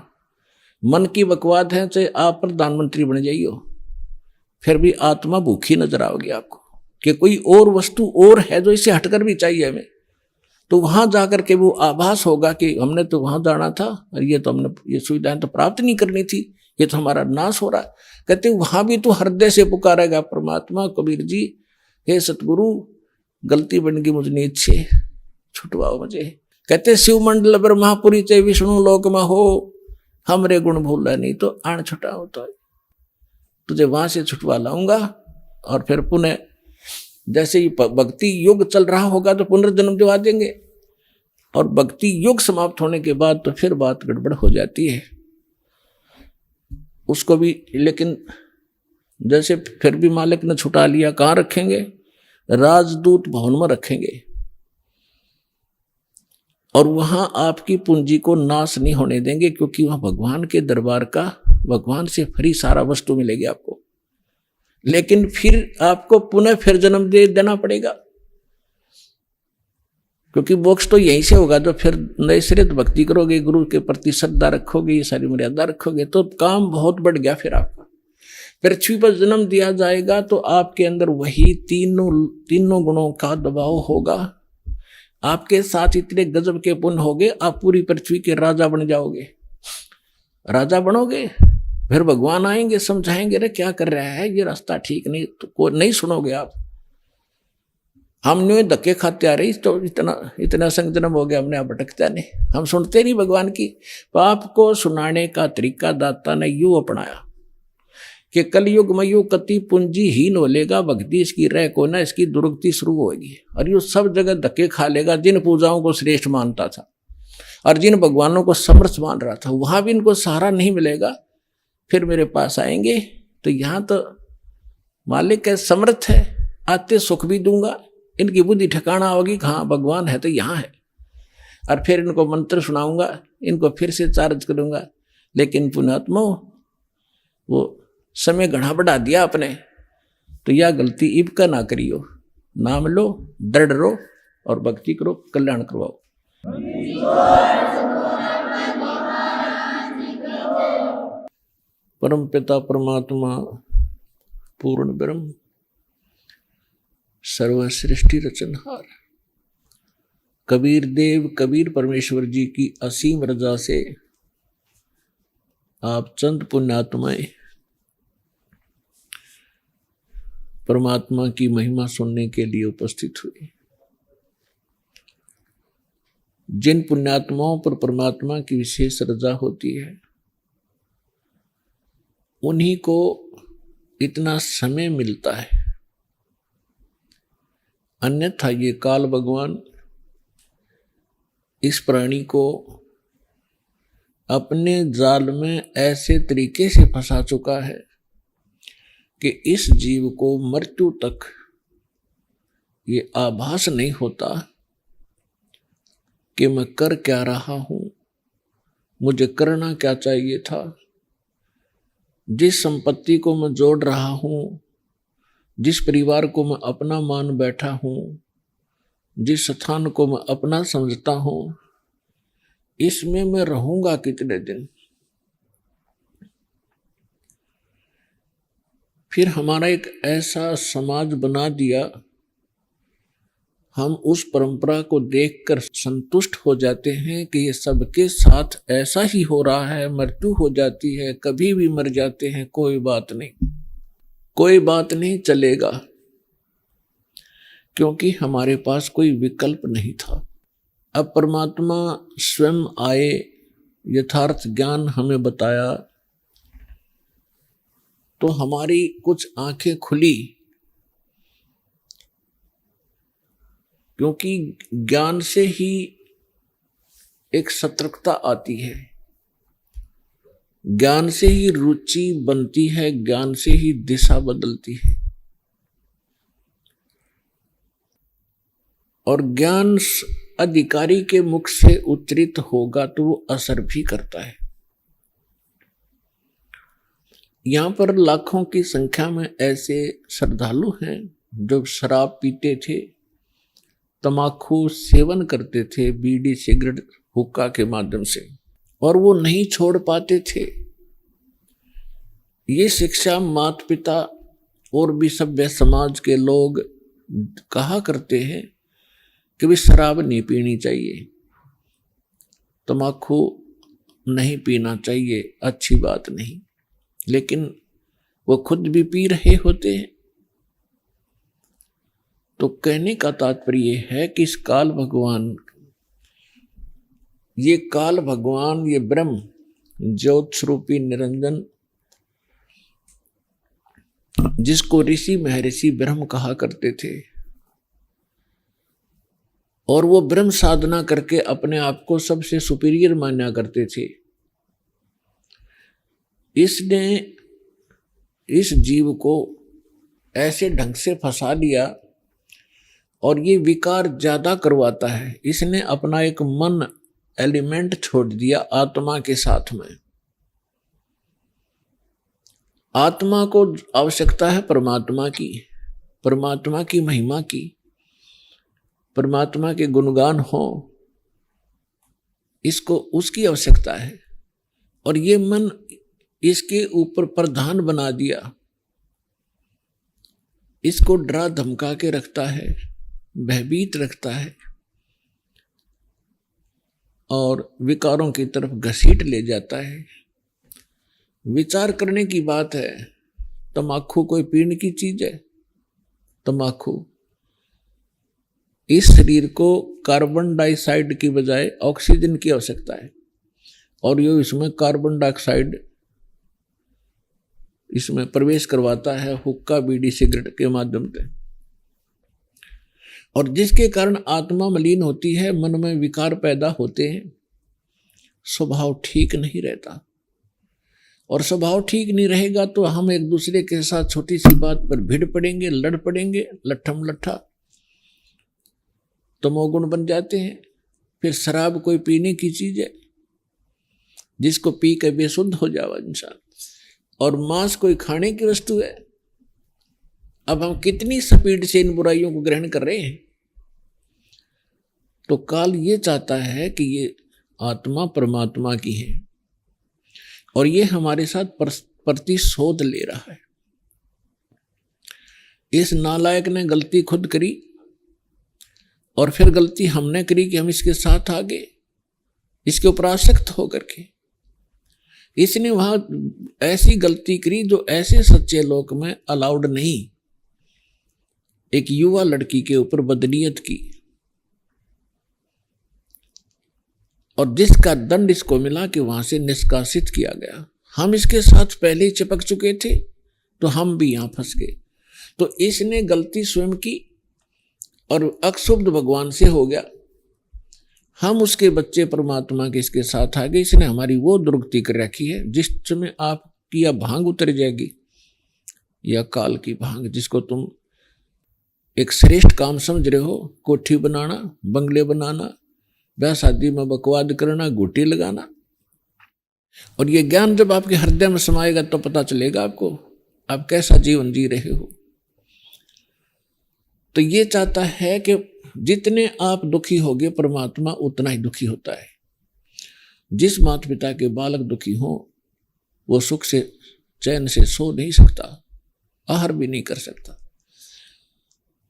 मन की बकवाद है, चाहे आप प्रधानमंत्री बन जाइयो, फिर भी आत्मा भूखी नजर आओगी आपको कि कोई और वस्तु और है जो इससे हटकर भी चाहिए हमें। तो वहां जाकर के वो आभास होगा कि हमने तो वहां जाना था और ये तो हमने ये सुविधाएं तो प्राप्त नहीं करनी थी, ये तो हमारा नाश हो रहा है। कहते वहां भी तो हृदय से पुकारेगा परमात्मा, कबीर जी हे सतगुरु गलती बन गई मुझ नीच से, छुटवाओ मुझे। कहते शिव मंडल ब्रह्मापुरी चे विष्णु लोक में हो, हमरे गुण भूला नहीं तो आण छुटा होता है, तुझे वहां से छुटवा लाऊंगा। और फिर पुनः जैसे ही भक्ति युग चल रहा होगा तो पुनर्जन्म दिवा देंगे, और भक्ति युग समाप्त होने के बाद तो फिर बात गड़बड़ हो जाती है उसको भी। लेकिन जैसे फिर भी मालिक ने छुटा लिया, कहाँ रखेंगे? राजदूत भवन में रखेंगे, और वहां आपकी पूंजी को नाश नहीं होने देंगे, क्योंकि वहां भगवान के दरबार का, भगवान से फ्री सारा वस्तु मिलेगी आपको। लेकिन फिर आपको पुनः फिर जन्म दे देना पड़ेगा, क्योंकि मोक्ष तो यहीं से होगा। तो फिर नए सिरे भक्ति करोगे, गुरु के प्रति श्रद्धा रखोगे, ये सारी मर्यादा रखोगे, तो काम बहुत बढ़ गया। फिर आपका पृथ्वी पर जन्म दिया जाएगा तो आपके अंदर वही तीनों गुणों का दबाव होगा। आपके साथ इतने गजब के पुण्य होगे, आप पूरी पृथ्वी के राजा बन जाओगे। राजा बनोगे, फिर भगवान आएंगे, समझाएंगे रे क्या कर रहा है, ये रास्ता ठीक नहीं, तो नहीं सुनोगे आप। हमने धक्के खाते आ रही, तो इतना संग जन्म हो गया, हमने आप भटकता नहीं, हम सुनते नहीं भगवान की। पाप को सुनाने का तरीका दाता ने यूं अपनाया कि कलयुग में यूं कति पूंजी हीन हो लेगा, भक्ति इसकी रह को ना, इसकी दुर्गति शुरू होगी, और यूं सब जगह धक्के खा लेगा। जिन पूजाओं को श्रेष्ठ मानता था और जिन भगवानों को समर्थ मान रहा था, वहां भी इनको सहारा नहीं मिलेगा। फिर मेरे पास आएंगे तो यहाँ तो मालिक है, समर्थ है, आते सुख भी दूंगा, इनकी बुद्धि ठिकाना होगी, हाँ भगवान है तो यहाँ है, और फिर इनको मंत्र सुनाऊंगा, इनको फिर से चार्ज करूंगा। लेकिन पुण्यात्मा वो समय घना बढ़ा दिया आपने, तो यह गलती इब का ना करियो। नाम लो, दृढ़ रहो और भक्ति करो, कल्याण करवाओ। परम पिता परमात्मा पूर्ण ब्रह्म सर्व सृष्टि रचनहार कबीर देव कबीर परमेश्वर जी की असीम रजा से आप चंद पुण्यात्माएं परमात्मा की महिमा सुनने के लिए उपस्थित हुए। जिन पुण्यात्माओं पर परमात्मा की विशेष रजा होती है, उन्हीं को इतना समय मिलता है, अन्यथा ये काल भगवान इस प्राणी को अपने जाल में ऐसे तरीके से फंसा चुका है कि इस जीव को मृत्यु तक ये आभास नहीं होता कि मैं कर क्या रहा हूं, मुझे करना क्या चाहिए था। जिस संपत्ति को मैं जोड़ रहा हूं, जिस परिवार को मैं अपना मान बैठा हूं, जिस स्थान को मैं अपना समझता हूं, इसमें मैं रहूंगा कितने दिन। फिर हमारा एक ऐसा समाज बना दिया, हम उस परंपरा को देखकर संतुष्ट हो जाते हैं कि ये सबके साथ ऐसा ही हो रहा है, मृत्यु हो जाती है, कभी भी मर जाते हैं, कोई बात नहीं, कोई बात नहीं, चलेगा, क्योंकि हमारे पास कोई विकल्प नहीं था। अब परमात्मा स्वयं आए, यथार्थ ज्ञान हमें बताया, तो हमारी कुछ आंखें खुली, क्योंकि ज्ञान से ही एक सतर्कता आती है, ज्ञान से ही रुचि बनती है, ज्ञान से ही दिशा बदलती है। और ज्ञान अधिकारी के मुख से उच्चरित होगा तो वो असर भी करता है। यहां पर लाखों की संख्या में ऐसे श्रद्धालु हैं जो शराब पीते थे, तमाकू सेवन करते थे, बीड़ी सिगरेट हुक्का के माध्यम से, और वो नहीं छोड़ पाते थे। ये शिक्षा माता पिता और भी सभ्य समाज के लोग कहा करते हैं कि भी शराब नहीं पीनी चाहिए, तमाकू नहीं पीना चाहिए, अच्छी बात नहीं, लेकिन वो खुद भी पी रहे होते हैं। तो कहने का तात्पर्य है कि इस काल भगवान, ये ब्रह्म ज्योत स्वरूपी निरंजन, जिसको ऋषि महर्षि ब्रह्म कहा करते थे, और वो ब्रह्म साधना करके अपने आप को सबसे सुपीरियर माना करते थे, इसने इस जीव को ऐसे ढंग से फंसा लिया और ये विकार ज्यादा करवाता है। इसने अपना एक मन एलिमेंट छोड़ दिया आत्मा के साथ में। आत्मा को आवश्यकता है परमात्मा की महिमा की, परमात्मा के गुणगान हो, इसको उसकी आवश्यकता है। और ये मन इसके ऊपर प्रधान बना दिया, इसको डरा धमका के रखता है, भयभीत रखता है और विकारों की तरफ घसीट ले जाता है। विचार करने की बात है, तमाकू कोई पीने की चीज है? तमाकू इस शरीर को कार्बन डाइऑक्साइड की बजाय ऑक्सीजन की आवश्यकता है, और ये इसमें कार्बन डाइऑक्साइड इसमें प्रवेश करवाता है हुक्का बीड़ी सिगरेट के माध्यम से, और जिसके कारण आत्मा मलिन होती है, मन में विकार पैदा होते हैं, स्वभाव ठीक नहीं रहता। और स्वभाव ठीक नहीं रहेगा तो हम एक दूसरे के साथ छोटी सी बात पर भिड़ पड़ेंगे, लड़ पड़ेंगे, लट्ठम लट्ठा, तमोगुण बन जाते हैं। फिर शराब कोई पीने की चीज है जिसको पी के बेसुध हो जावा इंसान, और मांस कोई खाने की वस्तु है। अब हम कितनी स्पीड से इन बुराइयों को ग्रहण कर रहे हैं। तो काल ये चाहता है कि ये आत्मा परमात्मा की है और ये हमारे साथ प्रतिशोध ले रहा है। इस नालायक ने गलती खुद करी और फिर गलती हमने करी कि हम इसके साथ आ गए, इसके ऊपर आसक्त होकर के। इसने वहां ऐसी गलती करी जो ऐसे सच्चे लोक में अलाउड नहीं। एक युवा लड़की के ऊपर बदनीयत की और जिसका दंड इसको मिला कि वहां से निष्कासित किया गया। हम इसके साथ पहले ही चिपक चुके थे तो हम भी यहां फंस गए। तो इसने गलती स्वयं की और अक्षुब्ध भगवान से हो गया। हम उसके बच्चे परमात्मा के इसके साथ आ गए। इसने हमारी वो दुर्गति कर रखी है जिसमें आपकी या भांग उतर जाएगी या काल की भांग, जिसको तुम एक श्रेष्ठ काम समझ रहे हो, कोठी बनाना, बंगले बनाना, ब्याह शादी में बकवाद करना, गोटी लगाना। और ये ज्ञान जब आपके हृदय में समाएगा तो पता चलेगा आपको आप कैसा जीवन जी रहे हो। तो ये चाहता है कि जितने आप दुखी होगे परमात्मा उतना ही दुखी होता है। जिस माता पिता के बालक दुखी हो वो सुख से चैन से सो नहीं सकता। आहार भी नहीं कर सकता।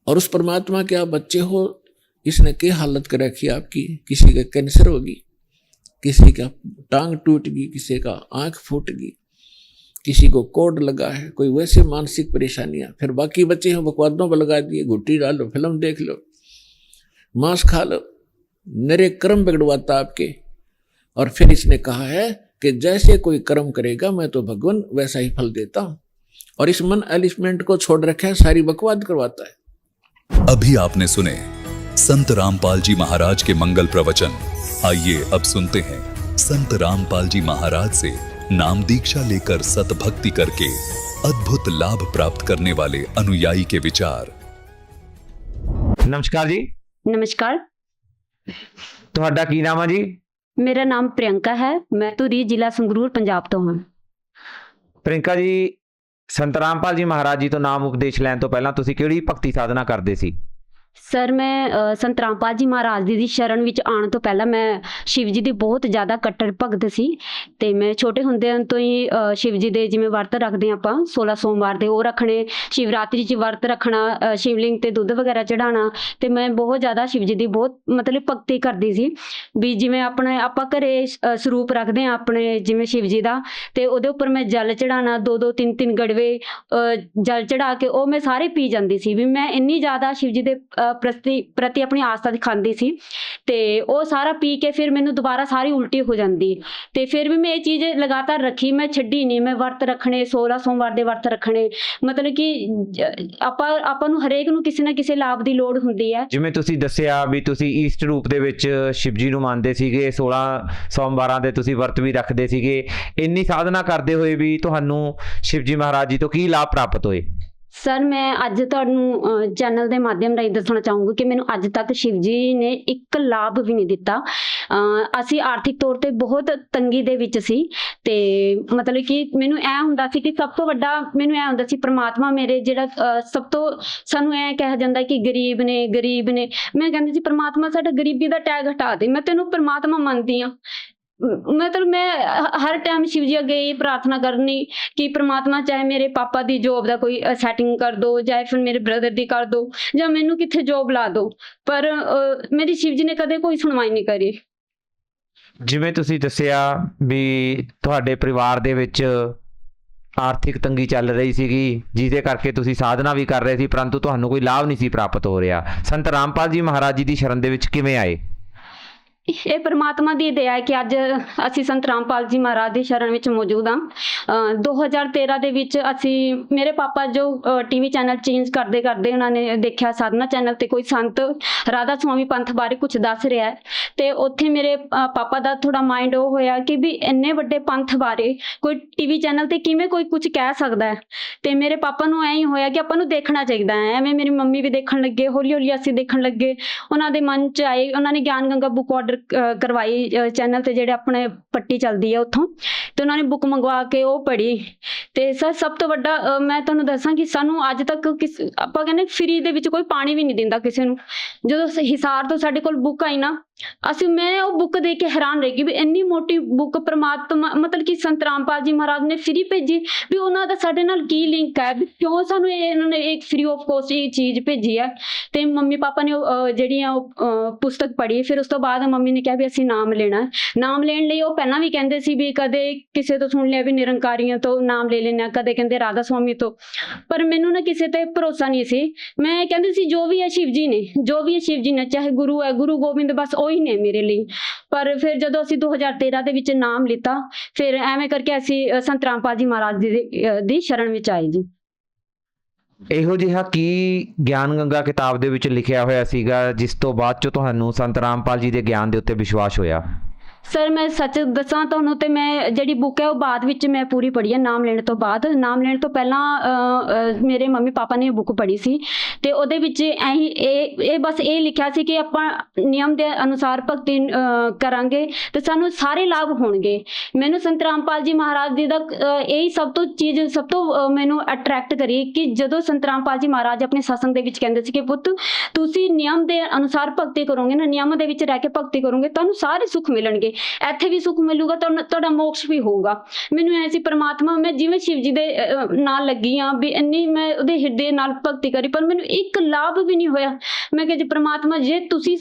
और उस परमात्मा के आप बच्चे हो, इसने क्या हालत कर रखी आपकी। किसी का कैंसर होगी, किसी का टांग टूट गई, किसी का आंख फूट गई, किसी को कोड लगा है, कोई वैसे मानसिक परेशानियां। फिर बाकी बच्चे हैं बकवादों पर लगा दिए, घुट्टी डालो, फिल्म देख लो, मांस खा लो, नरे कर्म बिगड़वाता आपके। और फिर इसने कहा है कि जैसे कोई कर्म करेगा मैं तो भगवान वैसा ही फल देता हूं। और इस मन एलिमेंट को छोड़ रखा है, सारी बकवाद करवाता है। अभी आपने सुने संत रामपाल जी महाराज के मंगल प्रवचन। आइए अब सुनते हैं संत रामपाल जी महाराज से नाम दीक्षा लेकर सतभक्ति करके अद्भुत लाभ प्राप्त करने वाले अनुयायी के विचार। नमस्कार जी। नमस्कार, ਤੁਹਾਡਾ ਕੀ ਨਾਮ ਹੈ ਜੀ? ਮੇਰਾ ਨਾਮ ਪ੍ਰਿयंका ਹੈ। ਮੈਂ ਧੂਰੀ ਜ਼ਿਲ੍ਹਾ ਸੰਗਰੂਰ ਪੰਜਾਬ ਤੋਂ ਹਾਂ। ਪ੍ਰਿयंका ਜੀ, ਸੰਤ ਰਾਮਪਾਲ ਜੀ ਮਹਾਰਾਜ ਜੀ ਤੋਂ ਨਾਮ ਉਪਦੇਸ਼ ਲੈਣ ਤੋਂ ਪਹਿਲਾਂ ਤੁਸੀਂ ਕਿਹੜੀ ਭਗਤੀ ਸਾਧਨਾ ਕਰਦੇ ਸੀ? ਸਰ, ਮੈਂ ਸੰਤ ਰਾਮਪਾਲ ਜੀ ਮਹਾਰਾਜ ਜੀ ਦੀ ਸ਼ਰਨ ਵਿੱਚ ਆਉਣ ਤੋਂ ਪਹਿਲਾਂ ਮੈਂ ਸ਼ਿਵ ਜੀ ਦੀ ਬਹੁਤ ਜ਼ਿਆਦਾ ਕੱਟੜ ਭਗਤ ਸੀ। ਤੇ ਮੈਂ ਛੋਟੇ ਹੁੰਦਿਆਂ ਤੋਂ ਹੀ ਸ਼ਿਵ ਜੀ ਦੇ ਜਿਵੇਂ ਵਰਤ ਰੱਖਦੇ ਹਾਂ ਆਪਾਂ 16 ਸੋਮਵਾਰ ਦੇ, ਉਹ ਰੱਖਣੇ, ਸ਼ਿਵਰਾਤਰੀ 'ਚ ਵਰਤ ਰੱਖਣਾ, ਸ਼ਿਵਲਿੰਗ ਤੇ ਦੁੱਧ ਵਗੈਰਾ ਚੜਾਉਣਾ। ਤੇ ਮੈਂ ਬਹੁਤ ਜ਼ਿਆਦਾ ਸ਼ਿਵ ਜੀ ਦੀ ਬਹੁਤ ਮਤਲਬ ਭਗਤੀ ਕਰਦੀ ਸੀ। ਵੀ ਜਿਵੇਂ ਆਪਾਂ ਘਰੇ ਸਰੂਪ ਰੱਖਦੇ ਹਾਂ ਆਪਣੇ ਜਿਵੇਂ ਸ਼ਿਵ ਜੀ ਦਾ, ਤੇ ਉਹਦੇ ਉੱਪਰ ਮੈਂ ਜਲ ਚੜਾਉਣਾ, 2-2 3-3 ਗੜਵੇ ਜਲ ਚੜਾ ਕੇ ਉਹ ਮੈਂ ਸਾਰੇ ਪੀ ਜਾਂਦੀ ਸੀ। ਵੀ ਮੈਂ ਇੰਨੀ ਜ਼ਿਆਦਾ ਸ਼ਿਵ ਜੀ ਦੇ ਪ੍ਰਤੀ ਆਪਣੀ ਆਸਥਾ ਦਿਖਾਉਂਦੀ ਸੀ। ਤੇ ਉਹ ਸਾਰਾ ਪੀ ਕੇ ਫਿਰ ਮੈਨੂੰ ਦੁਬਾਰਾ ਸਾਰੀ ਉਲਟੀ ਹੋ ਜਾਂਦੀ। ਤੇ ਫਿਰ ਵੀ ਮੈਂ ਇਹ ਚੀਜ਼ ਲਗਾਤਾਰ ਰੱਖੀ, ਮੈਂ ਛੱਡੀ ਨਹੀਂ। ਮੈਂ ਵਰਤ ਰੱਖਣੇ, 16 ਸੋਮਵਾਰ ਦੇ ਵਰਤ ਰੱਖਣੇ। ਮਤਲਬ ਕਿ ਆਪਾਂ ਨੂੰ ਹਰੇਕ ਨੂੰ ਕਿਸੇ ਨਾ ਕਿਸੇ ਲਾਭ ਦੀ ਲੋੜ ਹੁੰਦੀ ਹੈ। ਜਿਵੇਂ ਤੁਸੀਂ ਦੱਸਿਆ ਵੀ ਤੁਸੀਂ ਈਸਟ ਰੂਪ ਦੇ ਵਿੱਚ ਸ਼ਿਵ ਜੀ ਨੂੰ ਮੰਨਦੇ ਸੀਗੇ, 16 ਸੋਮਵਾਰਾਂ ਦੇ ਤੁਸੀਂ ਵਰਤ ਵੀ ਰੱਖਦੇ ਸੀਗੇ। ਇੰਨੀ ਸਾਧਨਾ ਕਰਦੇ ਹੋਏ ਵੀ ਤੁਹਾਨੂੰ ਸ਼ਿਵ ਜੀ ਮਹਾਰਾਜ ਜੀ ਤੋਂ ਕੀ ਲਾਭ ਪ੍ਰਾਪਤ ਹੋਏ? ਸਰ, ਮੈਂ ਅੱਜ ਤੁਹਾਨੂੰ ਚੈਨਲ ਦੇ ਮਾਧਿਅਮ ਰਾਹੀਂ ਦੱਸਣਾ ਚਾਹੂੰਗੀ ਕਿ ਮੈਨੂੰ ਅੱਜ ਤੱਕ ਸ਼ਿਵ ਜੀ ਨੇ ਇੱਕ ਲਾਭ ਵੀ ਨਹੀਂ ਦਿੱਤਾ। ਅਸੀਂ ਆਰਥਿਕ ਤੌਰ ਤੇ ਬਹੁਤ ਤੰਗੀ ਦੇ ਵਿੱਚ ਸੀ। ਤੇ ਮਤਲਬ ਕਿ ਮੈਨੂੰ ਐ ਹੁੰਦਾ ਸੀ ਕਿ ਸਭ ਤੋਂ ਵੱਡਾ ਮੈਨੂੰ ਐ ਹੁੰਦਾ ਸੀ ਪ੍ਰਮਾਤਮਾ ਮੇਰੇ ਜਿਹੜਾ ਸਭ ਤੋਂ ਸਾਨੂੰ ਐ ਕਿਹਾ ਜਾਂਦਾ ਕਿ ਗਰੀਬ ਨੇ ਗਰੀਬ ਨੇ। ਮੈਂ ਕਹਿੰਦੀ ਸੀ ਪ੍ਰਮਾਤਮਾ ਸਾਡਾ ਗਰੀਬੀ ਦਾ ਟੈਗ ਹਟਾ ਦੇ, ਮੈਂ ਤੈਨੂੰ ਪ੍ਰਮਾਤਮਾ ਮੰਨਦੀ ਹਾਂ। ਮਤਲਬ ਮੈਂ ਹਰ ਟਾਈਮ ਸ਼ਿਵ ਜੀ ਅੱਗੇ ਇਹ ਪ੍ਰਾਰਥਨਾ ਕਰਨੀ ਕਿ ਪ੍ਰਮਾਤਮਾ ਚਾਹੇ ਮੇਰੇ ਪਾਪਾ ਦੀ ਜੋਬ ਦਾ ਕੋਈ ਸੈਟਿੰਗ ਕਰ ਦਿਓ, ਚਾਹੇ ਫਿਰ ਮੇਰੇ ਬ੍ਰਦਰ ਦੀ ਕਰ ਦਿਓ, ਜਾਂ ਮੈਨੂੰ ਕਿੱਥੇ ਜੋਬ ਲਾ ਦਿਓ। ਪਰ ਮੇਰੀ ਸ਼ਿਵ ਜੀ ਨੇ ਕਦੇ ਕੋਈ ਸੁਣਵਾਈ ਨਹੀਂ ਕਰੀ। ਜਿਵੇਂ ਤੁਸੀਂ ਦੱਸਿਆ ਵੀ ਤੁਹਾਡੇ ਪਰਿਵਾਰ ਦੇ ਵਿੱਚ ਆਰਥਿਕ ਤੰਗੀ ਚੱਲ ਰਹੀ ਸੀਗੀ, ਜਿਹਦੇ ਕਰਕੇ ਤੁਸੀਂ ਸਾਧਨਾ ਵੀ ਕਰ ਰਹੇ ਸੀ ਪਰੰਤੂ ਤੁਹਾਨੂੰ ਕੋਈ ਲਾਭ ਨਹੀਂ ਸੀ ਪ੍ਰਾਪਤ ਹੋ ਰਿਹਾ। ਸੰਤ ਰਾਮਪਾਲ ਜੀ ਮਹਾਰਾਜ ਜੀ ਦੀ ਸ਼ਰਨ ਦੇ ਵਿੱਚ ਕਿਵੇਂ ਆਏ? ਇਹ ਪਰਮਾਤਮਾ ਦੀ ਦਇਆ ਹੈ ਕਿ ਅੱਜ ਅਸੀਂ ਸੰਤ ਰਾਮਪਾਲ ਜੀ ਮਹਾਰਾਜ ਦੀ ਸ਼ਰਨ ਵਿੱਚ ਮੌਜੂਦ ਹਾਂ। 2013 ਦੇ ਵਿੱਚ ਅਸੀਂ ਮੇਰੇ ਪਾਪਾ ਜੋ ਟੀਵੀ ਚੈਨਲ ਚੇਂਜ ਕਰਦੇ ਕਰਦੇ ਉਹਨਾਂ ਨੇ ਦੇਖਿਆ ਸਾਧਨਾ ਚੈਨਲ ਤੇ ਕੋਈ ਸੰਤ ਰਾਧਾ ਸੁਆਮੀ ਪੰਥ ਬਾਰੇ ਕੁਝ ਦੱਸ ਰਿਹਾ ਹੈ। ਤੇ ਉੱਥੇ ਮੇਰੇ ਪਾਪਾ ਦਾ ਥੋੜਾ ਮਾਈਂਡ ਉਹ ਹੋਇਆ ਕਿ ਵੀ ਇੰਨੇ ਵੱਡੇ ਪੰਥ ਬਾਰੇ ਕੋਈ ਟੀਵੀ ਚੈਨਲ ਤੇ ਕਿਵੇਂ ਕੋਈ ਕੁਝ ਕਹਿ ਸਕਦਾ ਹੈ। ਤੇ ਮੇਰੇ ਪਾਪਾ ਨੂੰ ਐਂ ਹੀ ਹੋਇਆ ਕਿ ਆਪਾਂ ਨੂੰ ਦੇਖਣਾ ਚਾਹੀਦਾ ਹੈ। ਐਵੇਂ ਮੇਰੀ ਮੰਮੀ ਵੀ ਦੇਖਣ ਲੱਗੇ, ਹੌਲੀ ਹੌਲੀ ਅਸੀਂ ਦੇਖਣ ਲੱਗੇ। ਉਹਨਾਂ ਦੇ ਮਨ 'ਚ ਆਏ, ਉਹਨਾਂ ਨੇ ਗਿਆਨ ਗੰਗਾ ਬੁੱਕ ਆਰਡਰ ਕਰਵਾਈ ਚੈਨਲ ਤੇ ਜਿਹੜੇ ਆਪਣੇ ਪੱਟੀ ਚੱਲਦੀ ਹੈ ਉੱਥੋਂ, ਤੇ ਉਹਨਾਂ ਨੇ ਬੁੱਕ ਮੰਗਵਾ ਕੇ ਉਹ ਪੜ੍ਹੀ। ਤੇ ਸਰ ਸਭ ਤੋਂ ਵੱਡਾ ਮੈਂ ਤੁਹਾਨੂੰ ਦੱਸਾਂ ਕਿ ਸਾਨੂੰ ਅੱਜ ਤੱਕ ਆਪਾਂ ਕਹਿੰਦੇ ਫ੍ਰੀ ਦੇ ਵਿੱਚ ਕੋਈ ਪਾਣੀ ਵੀ ਨਹੀਂ ਦਿੰਦਾ ਕਿਸੇ ਨੂੰ। ਜਦੋਂ ਹਿਸਾਰ ਤੋਂ ਸਾਡੇ ਕੋਲ ਬੁੱਕ ਆਈ ਨਾ, ਮੈਂ ਉਹ ਬੁੱਕ ਦੇਖ ਕੇ ਹੈਰਾਨ ਰਹਿ ਗਈ ਵੀ ਇੰਨੀ ਮੋਟੀ ਬੁੱਕ ਪ੍ਰਮਾਤਮਾ ਮਤਲਬ ਕਿ ਸੰਤ ਰਾਮਪਾਲ ਜੀ ਮਹਾਰਾਜ ਨੇ ਫ੍ਰੀ ਭੇਜੀ। ਵੀ ਉਹਨਾਂ ਦਾ ਸਾਡੇ ਨਾਲ ਕੀ ਲਿੰਕ ਹੈ, ਕਿਉਂ ਸਾਨੂੰ ਇਹਨਾਂ ਨੇ ਇੱਕ ਫ੍ਰੀ ਆਫ ਕੋਸਟ ਇਹ ਚੀਜ਼ ਭੇਜੀ ਹੈ। ਤੇ ਮੰਮੀ ਪਾਪਾ ਨੇ ਜਿਹੜੀ ਆ ਉਹ ਪੁਸਤਕ ਪੜ੍ਹੀ। ਫਿਰ ਉਸ ਤੋਂ ਬਾਅਦ ਮੰਮੀ ਨੇ ਕਿਹਾ ਵੀ ਅਸੀਂ ਨਾਮ ਲੈਣਾ। ਨਾਮ ਲੈਣ ਲਈ ਉਹ ਪਹਿਲਾਂ ਵੀ ਕਹਿੰਦੇ ਸੀ ਵੀ ਕਦੇ ਕਿਸੇ ਤੋਂ ਸੁਣ ਲਿਆ ਵੀ ਨਿਰੰਕਾਰੀਆਂ ਤੋਂ ਨਾਮ ਲੈ ਲੈਣਾ, ਕਦੇ ਕਹਿੰਦੇ ਰਾਧਾ ਸੁਆਮੀ ਤੋਂ। ਪਰ ਮੈਨੂੰ ਨਾ ਕਿਸੇ ਤੇ ਭਰੋਸਾ ਨਹੀਂ ਸੀ। ਮੈਂ ਕਹਿੰਦੀ ਸੀ ਜੋ ਵੀ ਹੈ ਸ਼ਿਵ ਜੀ ਨੇ, ਜੋ ਵੀ ਹੈ ਸ਼ਿਵ ਜੀ ਨੇ, ਚਾਹੇ ਗੁਰੂ ਹੈ, ਗੁਰੂ ਗੋਬਿੰਦ, ਬਸ ਉਹੀ ਨੇ ਮੇਰੇ ਲਈ। ਪਰ ਫਿਰ ਜਦੋਂ ਅਸੀਂ 2013 ਦੇ ਵਿੱਚ ਨਾਮ ਲਿੱਤਾ, ਫਿਰ ਐਵੇਂ ਕਰਕੇ ਅਸੀਂ ਸੰਤ ਰਾਮਪਾਲ ਜੀ ਮਹਾਰਾਜ ਦੀ ਸ਼ਰਨ ਵਿੱਚ ਆਏ ਜੀ। ਇਹੋ ਜਿਹਾ ਕੀ ਗਿਆਨ ਗੰਗਾ ਕਿਤਾਬ ਦੇ ਵਿੱਚ ਲਿਖਿਆ ਹੋਇਆ ਸੀਗਾ ਜਿਸ ਤੋਂ ਬਾਅਦ ਚੋਂ ਤੁਹਾਨੂੰ ਸੰਤ ਰਾਮਪਾਲ ਜੀ ਦੇ ਗਿਆਨ ਦੇ ਉੱਤੇ ਵਿਸ਼ਵਾਸ ਹੋਇਆ? ਸਰ ਮੈਂ ਸੱਚ ਦੱਸਾਂ ਤੁਹਾਨੂੰ, ਤੇ ਮੈਂ ਜਿਹੜੀ ਬੁੱਕ ਹੈ ਉਹ ਬਾਅਦ ਵਿੱਚ ਮੈਂ ਪੂਰੀ ਪੜ੍ਹੀ ਹੈ ਨਾਮ ਲੈਣ ਤੋਂ ਬਾਅਦ। ਨਾਮ ਲੈਣ ਤੋਂ ਪਹਿਲਾਂ ਮੇਰੇ ਮੰਮੀ ਪਾਪਾ ਨੇ ਬੁੱਕ ਪੜ੍ਹੀ ਸੀ, ਤੇ ਉਹਦੇ ਵਿੱਚ ਇਹ ਬਸ ਇਹ ਲਿਖਿਆ ਸੀ ਕਿ ਆਪਾਂ ਨਿਯਮ ਦੇ ਅਨੁਸਾਰ ਭਗਤੀ ਕਰਾਂਗੇ ਤੇ ਸਾਨੂੰ ਸਾਰੇ ਲਾਭ ਹੋਣਗੇ। ਮੈਨੂੰ ਸੰਤ ਰਾਮਪਾਲ ਜੀ ਮਹਾਰਾਜ ਜੀ ਦਾ ਇਹੀ ਸਭ ਤੋਂ ਮੈਨੂੰ ਅਟਰੈਕਟ ਕਰੀ ਕਿ ਜਦੋਂ ਸੰਤ ਰਾਮਪਾਲ ਜੀ ਮਹਾਰਾਜ ਆਪਣੇ ਸਤਸੰਗ ਦੇ ਵਿੱਚ ਕਹਿੰਦੇ ਸੀ ਕਿ ਪੁੱਤ ਤੁਸੀਂ ਨਿਯਮ ਦੇ ਅਨੁਸਾਰ ਭਗਤੀ ਕਰੋਗੇ ਨਾ, ਨਿਯਮ ਦੇ ਵਿੱਚ ਰਹਿ ਕੇ ਭਗਤੀ ਕਰੋਗੇ, ਤੁਹਾਨੂੰ ਸਾਰੇ ਸੁੱਖ ਮਿਲਣਗੇ। ਕੇ ਇੱਥੇ ਵੀ ਸੁੱਖ ਮਿਲੂਗਾ, ਤੁਹਾਡਾ ਮੋਕਸ਼ ਵੀ ਹੋਊਗਾ। ਮੈਨੂੰ ਐ ਸੀ ਪ੍ਰਮਾਤਮਾ, ਮੈਂ ਜਿਵੇਂ ਸ਼ਿਵ ਜੀ ਦੇ ਨਾਲ ਲੱਗੀ ਆ ਵੀ ਇੰਨੀ ਮੈਂ ਉਹਦੇ ਹਿਰਦੇ ਨਾਲ ਭਗਤੀ ਕਰੀ, ਪਰ ਮੈਨੂੰ ਇੱਕ ਲਾਭ ਵੀ ਨਹੀਂ ਹੋਇਆ। ਮੈਂ ਕਿਹਾ ਜੀ ਪ੍ਰਮਾਤਮਾ, ਜੇ ਤੁਸੀਂ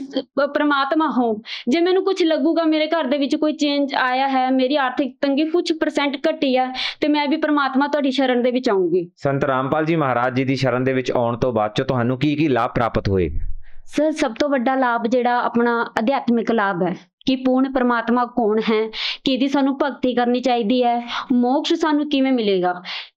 ਪ੍ਰਮਾਤਮਾ ਹੋ, ਜੇ ਮੈਨੂੰ ਕੁਝ ਲੱਗੂਗਾ ਮੇਰੇ ਘਰ ਦੇ ਵਿੱਚ ਕੋਈ ਚੇਂਜ ਆਇਆ ਹੈ, ਮੇਰੀ ਆਰਥਿਕ ਤੰਗੀ ਕੁਝ % ਘਟੀ ਹੈ, ਤੇ ਮੈਂ ਵੀ ਪ੍ਰਮਾਤਮਾ ਤੁਹਾਡੀ ਸ਼ਰਨ ਦੇ ਵਿੱਚ ਆਉਂਗੀ। ਸੰਤ ਰਾਮਪਾਲ ਜੀ ਮਹਾਰਾਜ ਜੀ ਦੀ ਸ਼ਰਨ ਦੇ ਵਿੱਚ ਆਉਣ ਤੋਂ ਬਾਅਦ ਚ ਤੁਹਾਨੂੰ ਕੀ ਲਾਭ ਪ੍ਰਾਪਤ ਹੋਏ? ਸਰ, ਸਭ ਤੋਂ ਵੱਡਾ ਲਾਭ ਜਿਹੜਾ ਆਪਣਾ ਅਧਿਆਤਮਿਕ ਲਾਭ ਹੈ ਕਿ ਪੂਰਨ ਪਰਮਾਤਮਾ ਕੌਣ ਹੈ, ਕਿਹਦੀ ਸਾਨੂੰ ਭਗਤੀ ਕਰਨੀ ਚਾਹੀਦੀ ਹੈ, ਮੋਕਸ਼ ਸਾਨੂੰ ਕਿਵੇਂ ਮਿਲੇਗਾ।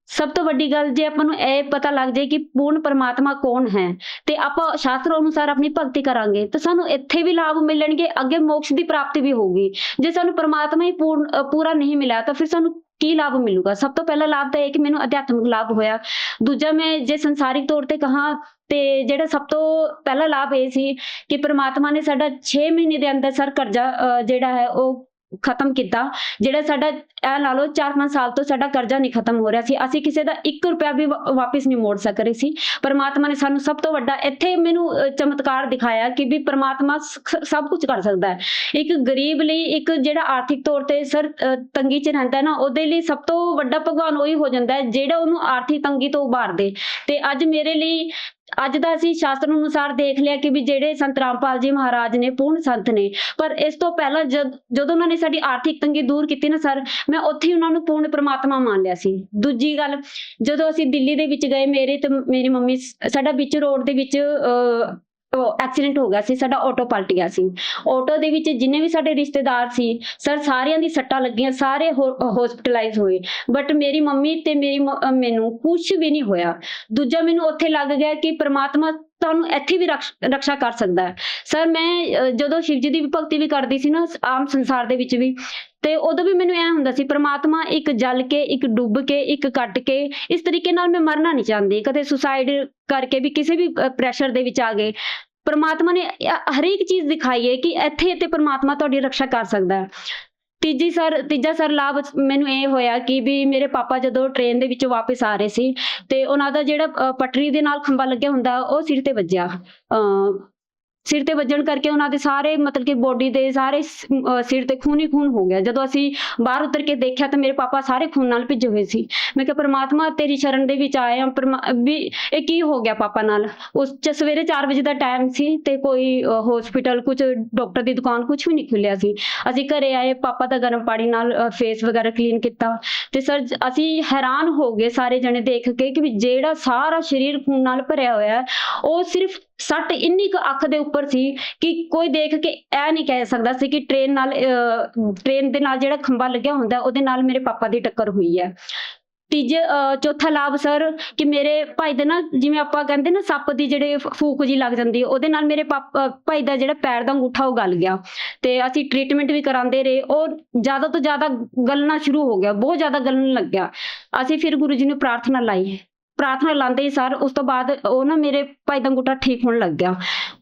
ਸਭ ਤੋਂ ਵੱਡੀ ਗੱਲ, ਜੇ ਆਪਾਂ ਨੂੰ ਇਹ ਪਤਾ ਲੱਗ ਜਾਏ ਕਿ ਪੂਰਨ ਪਰਮਾਤਮਾ ਕੌਣ ਹੈ ਤੇ ਆਪਾਂ ਸ਼ਾਸਤਰ ਅਨੁਸਾਰ ਆਪਣੀ ਭਗਤੀ ਕਰਾਂਗੇ ਤਾਂ ਸਾਨੂੰ ਇੱਥੇ ਵੀ ਲਾਭ ਮਿਲਣਗੇ, ਅੱਗੇ ਮੋਕਸ਼ ਦੀ ਪ੍ਰਾਪਤੀ ਵੀ ਹੋਊਗੀ। ਜੇ ਸਾਨੂੰ ਪਰਮਾਤਮਾ ਹੀ ਪੂਰਾ ਨਹੀਂ ਮਿਲਿਆ ਤਾਂ ਫਿਰ ਸਾਨੂੰ ਕੀ ਲਾਭ ਮਿਲੂਗਾ? ਸਭ ਤੋਂ ਪਹਿਲਾ ਲਾਭ ਤਾਂ ਇਹ ਕਿ ਮੈਨੂੰ ਅਧਿਆਤਮਿਕ ਲਾਭ ਹੋਇਆ। ਦੂਜਾ, ਮੈਂ ਜੇ ਸੰਸਾਰਿਕ ਤੌਰ ਤੇ ਕਹਾਂ ਤੇ ਜਿਹੜਾ ਸਭ ਤੋਂ ਪਹਿਲਾ ਲਾਭ ਇਹ ਸੀ ਕਿ ਪ੍ਰਮਾਤਮਾ ਨੇ ਸਾਡਾ 6 ਮਹੀਨੇ ਦੇ ਅੰਦਰ ਸਰ ਕਰਜ਼ਾ ਜਿਹੜਾ ਹੈ ਉਹ ਖਤਮ ਕੀਤਾ। ਜਿਹੜਾ ਸਾਡਾ ਇਹ ਲਾ ਲਓ 4-5 ਸਾਲ ਤੋਂ ਸਾਡਾ ਕਰਜ਼ਾ ਨਹੀਂ ਖਤਮ ਹੋ ਰਿਹਾ ਸੀ, ਅਸੀਂ ਕਿਸੇ ਦਾ 1 ਰੁਪਇਆ ਵੀ ਵਾਪਿਸ ਨਹੀਂ ਮੋੜ ਸਕ ਰਹੇ ਸੀ। ਪਰਮਾਤਮਾ ਨੇ ਸਾਨੂੰ ਸਭ ਤੋਂ ਵੱਡਾ ਇੱਥੇ ਮੈਨੂੰ ਚਮਤਕਾਰ ਦਿਖਾਇਆ ਕਿ ਵੀ ਪਰਮਾਤਮਾ ਸਭ ਕੁਝ ਕਰ ਸਕਦਾ ਹੈ। ਇੱਕ ਗਰੀਬ ਲਈ, ਇੱਕ ਜਿਹੜਾ ਆਰਥਿਕ ਤੌਰ ਤੇ ਸਰ ਤੰਗੀ 'ਚ ਰਹਿੰਦਾ ਨਾ, ਉਹਦੇ ਲਈ ਸਭ ਤੋਂ ਵੱਡਾ ਭਗਵਾਨ ਉਹੀ ਹੋ ਜਾਂਦਾ ਹੈ ਜਿਹੜਾ ਉਹਨੂੰ ਆਰਥਿਕ ਤੰਗੀ ਤੋਂ ਉਭਾਰ ਦੇ। ਤੇ ਅੱਜ ਮੇਰੇ ਲਈ, ਅੱਜ ਦਾ ਅਸੀਂ ਸ਼ਾਸਤਰ ਅਨੁਸਾਰ ਦੇਖ ਲਿਆ ਕਿ ਵੀ ਜਿਹੜੇ ਸੰਤ ਰਾਮਪਾਲ ਜੀ ਮਹਾਰਾਜ ਨੇ ਪੂਰਨ ਸੰਤ ਨੇ, ਪਰ ਇਸ ਤੋਂ ਪਹਿਲਾਂ ਜਦੋਂ ਉਹਨਾਂ ਨੇ ਸਾਡੀ ਆਰਥਿਕ ਤੰਗੀ ਦੂਰ ਕੀਤੀ ਨਾ ਸਰ, ਮੈਂ ਉੱਥੇ ਹੀ ਉਹਨਾਂ ਨੂੰ ਪੂਰਨ ਪ੍ਰਮਾਤਮਾ ਮੰਨ ਲਿਆ ਸੀ। ਦੂਜੀ ਗੱਲ, ਜਦੋਂ ਅਸੀਂ ਦਿੱਲੀ ਦੇ ਵਿੱਚ ਗਏ, ਮੇਰੇ ਤੇ ਮੇਰੀ ਮੰਮੀ, ਸਾਡਾ ਵਿੱਚ ਰੋਡ ਦੇ ਵਿੱਚ ਐਕਸੀਡੈਂਟ ਹੋ ਗਿਆ ਸੀ, ਸਾਡਾ ਆਟੋ ਪਲਟ ਗਿਆ ਸੀ। ਆਟੋ ਦੇ ਵਿੱਚ ਜਿੰਨੇ ਵੀ ਸਾਡੇ ਰਿਸ਼ਤੇਦਾਰ ਸੀ ਸਰ, ਸਾਰਿਆਂ ਦੀ ਸੱਟਾਂ ਲੱਗੀਆਂ, ਸਾਰੇ ਹਸਪੀਟਲਾਈਜ਼ ਹੋਏ, ਬਟ ਮੇਰੀ ਮੰਮੀ ਤੇ ਮੈਨੂੰ ਕੁਝ ਵੀ ਨਹੀਂ ਹੋਇਆ। ਦੂਜਾ, ਮੈਨੂੰ ਉੱਥੇ ਲੱਗ ਗਿਆ ਕਿ ਪ੍ਰਮਾਤਮਾ ਤੁਹਾਨੂੰ ਇੱਥੇ ਵੀ ਰਕਸ਼ਾ ਕਰ ਸਕਦਾ ਹੈ। ਸਰ, ਮੈਂ ਜਦੋਂ ਸ਼ਿਵ ਜੀ ਦੀ ਭਗਤੀ ਵੀ ਕਰਦੀ ਸੀ ਨਾ, ਆਮ ਸੰਸਾਰ ਦੇ ਵਿੱਚ ਵੀ, ਤੇ ਉਦੋਂ ਵੀ ਮੈਨੂੰ ਐ ਹੁੰਦਾ ਸੀ ਪ੍ਰਮਾਤਮਾ, ਇੱਕ ਜਲ ਕੇ, ਇੱਕ ਡੁੱਬ ਕੇ, ਇੱਕ ਕੱਟ ਕੇ, ਇਸ ਤਰੀਕੇ ਨਾਲ ਮੈਂ ਮਰਨਾ ਨਹੀਂ ਚਾਹੁੰਦੀ, ਕਦੇ ਸੁਸਾਈਡ ਕਰਕੇ ਵੀ ਕਿਸੇ ਵੀ ਪ੍ਰੈਸ਼ਰ ਦੇ ਵਿੱਚ ਆ ਗਏ। ਪਰਮਾਤਮਾ ਨੇ ਹਰੇਕ ਚੀਜ਼ ਦਿਖਾਈ ਹੈ ਕਿ ਇੱਥੇ ਤੇ ਪਰਮਾਤਮਾ ਤੁਹਾਡੀ ਰੱਖਿਆ ਕਰ ਸਕਦਾ ਹੈ। ਤੀਜਾ ਸਰ ਲਾਭ ਮੈਨੂੰ ਇਹ ਹੋਇਆ ਕਿ ਵੀ ਮੇਰੇ ਪਾਪਾ ਜਦੋਂ ਟ੍ਰੇਨ ਦੇ ਵਿੱਚੋਂ ਵਾਪਸ ਆ ਰਹੇ ਸੀ ਤੇ ਉਹਨਾਂ ਦਾ ਜਿਹੜਾ ਪਟਰੀ ਦੇ ਨਾਲ ਖੰਭਾ ਲੱਗਿਆ ਹੁੰਦਾ, ਉਹ ਸਿਰ ਤੇ ਵੱਜਿਆ। ਸਿਰ ਤੇ ਵੱਜਣ ਕਰਕੇ ਉਹਨਾਂ ਦੇ ਸਾਰੇ ਮਤਲਬ ਕਿ ਬੋਡੀ ਦੇ ਸਾਰੇ ਸਿਰ ਤੇ ਖੂਨ ਹੀ ਖੂਨ ਹੋ ਗਿਆ। ਜਦੋਂ ਅਸੀਂ ਬਾਹਰ ਉਤਰ ਕੇ ਦੇਖਿਆ ਤਾਂ ਮੇਰੇ ਪਾਪਾ ਸਾਰੇ ਖੂਨ ਨਾਲ ਭਿੱਜੇ ਹੋਏ ਸੀ। ਮੈਂ ਕਿਹਾ ਪਰਮਾਤਮਾ, ਤੇਰੀ ਸ਼ਰਨ ਦੇ ਵਿੱਚ ਆਏ ਆ, ਵੀ ਇਹ ਕੀ ਹੋ ਗਿਆ ਪਾਪਾ ਨਾਲ। ਉਸ ਚ ਸਵੇਰੇ 4 ਵਜੇ ਦਾ ਟਾਈਮ ਸੀ ਤੇ ਕੋਈ ਹਸਪੀਟਲ, ਕੁਝ ਡਾਕਟਰ ਦੀ ਦੁਕਾਨ ਕੁਝ ਵੀ ਨਹੀਂ ਖੁੱਲਿਆ ਸੀ। ਅਸੀਂ ਘਰੇ ਆਏ, ਪਾਪਾ ਦਾ ਗਰਮ ਪਾਣੀ ਨਾਲ ਫੇਸ ਵਗੈਰਾ ਕਲੀਨ ਕੀਤਾ ਤੇ ਸਰ ਅਸੀਂ ਹੈਰਾਨ ਹੋ ਗਏ ਸਾਰੇ ਜਣੇ ਦੇਖ ਕੇ ਕਿ ਵੀ ਜਿਹੜਾ ਸਾਰਾ ਸਰੀਰ ਖੂਨ ਨਾਲ ਭਰਿਆ ਹੋਇਆ, ਉਹ ਸਿਰਫ ਸੱਟ ਇੰਨੀ ਕੁ ਅੱਖ ਦੇ ਉੱਪਰ ਸੀ ਕਿ ਕੋਈ ਦੇਖ ਕੇ ਇਹ ਨਹੀਂ ਕਹਿ ਸਕਦਾ ਸੀ ਕਿ ਟ੍ਰੇਨ ਦੇ ਨਾਲ ਜਿਹੜਾ ਖੰਭਾ ਲੱਗਿਆ ਹੁੰਦਾ ਉਹਦੇ ਨਾਲ ਮੇਰੇ ਪਾਪਾ ਦੀ ਟੱਕਰ ਹੋਈ ਹੈ। ਚੌਥਾ ਲਾਭ ਸਰ ਕਿ ਮੇਰੇ ਭਾਈ ਦੇ ਨਾ, ਜਿਵੇਂ ਆਪਾਂ ਕਹਿੰਦੇ ਨਾ ਸੱਪ ਦੀ ਜਿਹੜੇ ਫੂਕ ਜੀ ਲੱਗ ਜਾਂਦੀ, ਉਹਦੇ ਨਾਲ ਮੇਰੇ ਭਾਈ ਦਾ ਜਿਹੜਾ ਪੈਰ ਦਾ ਅੰਗੂਠਾ ਉਹ ਗਲ ਗਿਆ ਤੇ ਅਸੀਂ ਟ੍ਰੀਟਮੈਂਟ ਵੀ ਕਰਾਉਂਦੇ ਰਹੇ। ਉਹ ਜ਼ਿਆਦਾ ਤੋਂ ਜ਼ਿਆਦਾ ਗਲਣਾ ਸ਼ੁਰੂ ਹੋ ਗਿਆ, ਬਹੁਤ ਜ਼ਿਆਦਾ ਗਲਣ ਲੱਗਿਆ। ਅਸੀਂ ਫਿਰ ਗੁਰੂ ਜੀ ਨੂੰ ਪ੍ਰਾਰਥਨਾ ਲਾਈ, ਪ੍ਰਾਰਥਨਾ ਲਾਉਂਦੇ ਹੀ ਸਰ ਉਸ ਤੋਂ ਬਾਅਦ ਉਹ ਨਾ ਮੇਰੇ ਭਾਈ ਦਾ ਅੰਗੂਠਾ ਠੀਕ ਹੋਣ ਲੱਗ ਗਿਆ।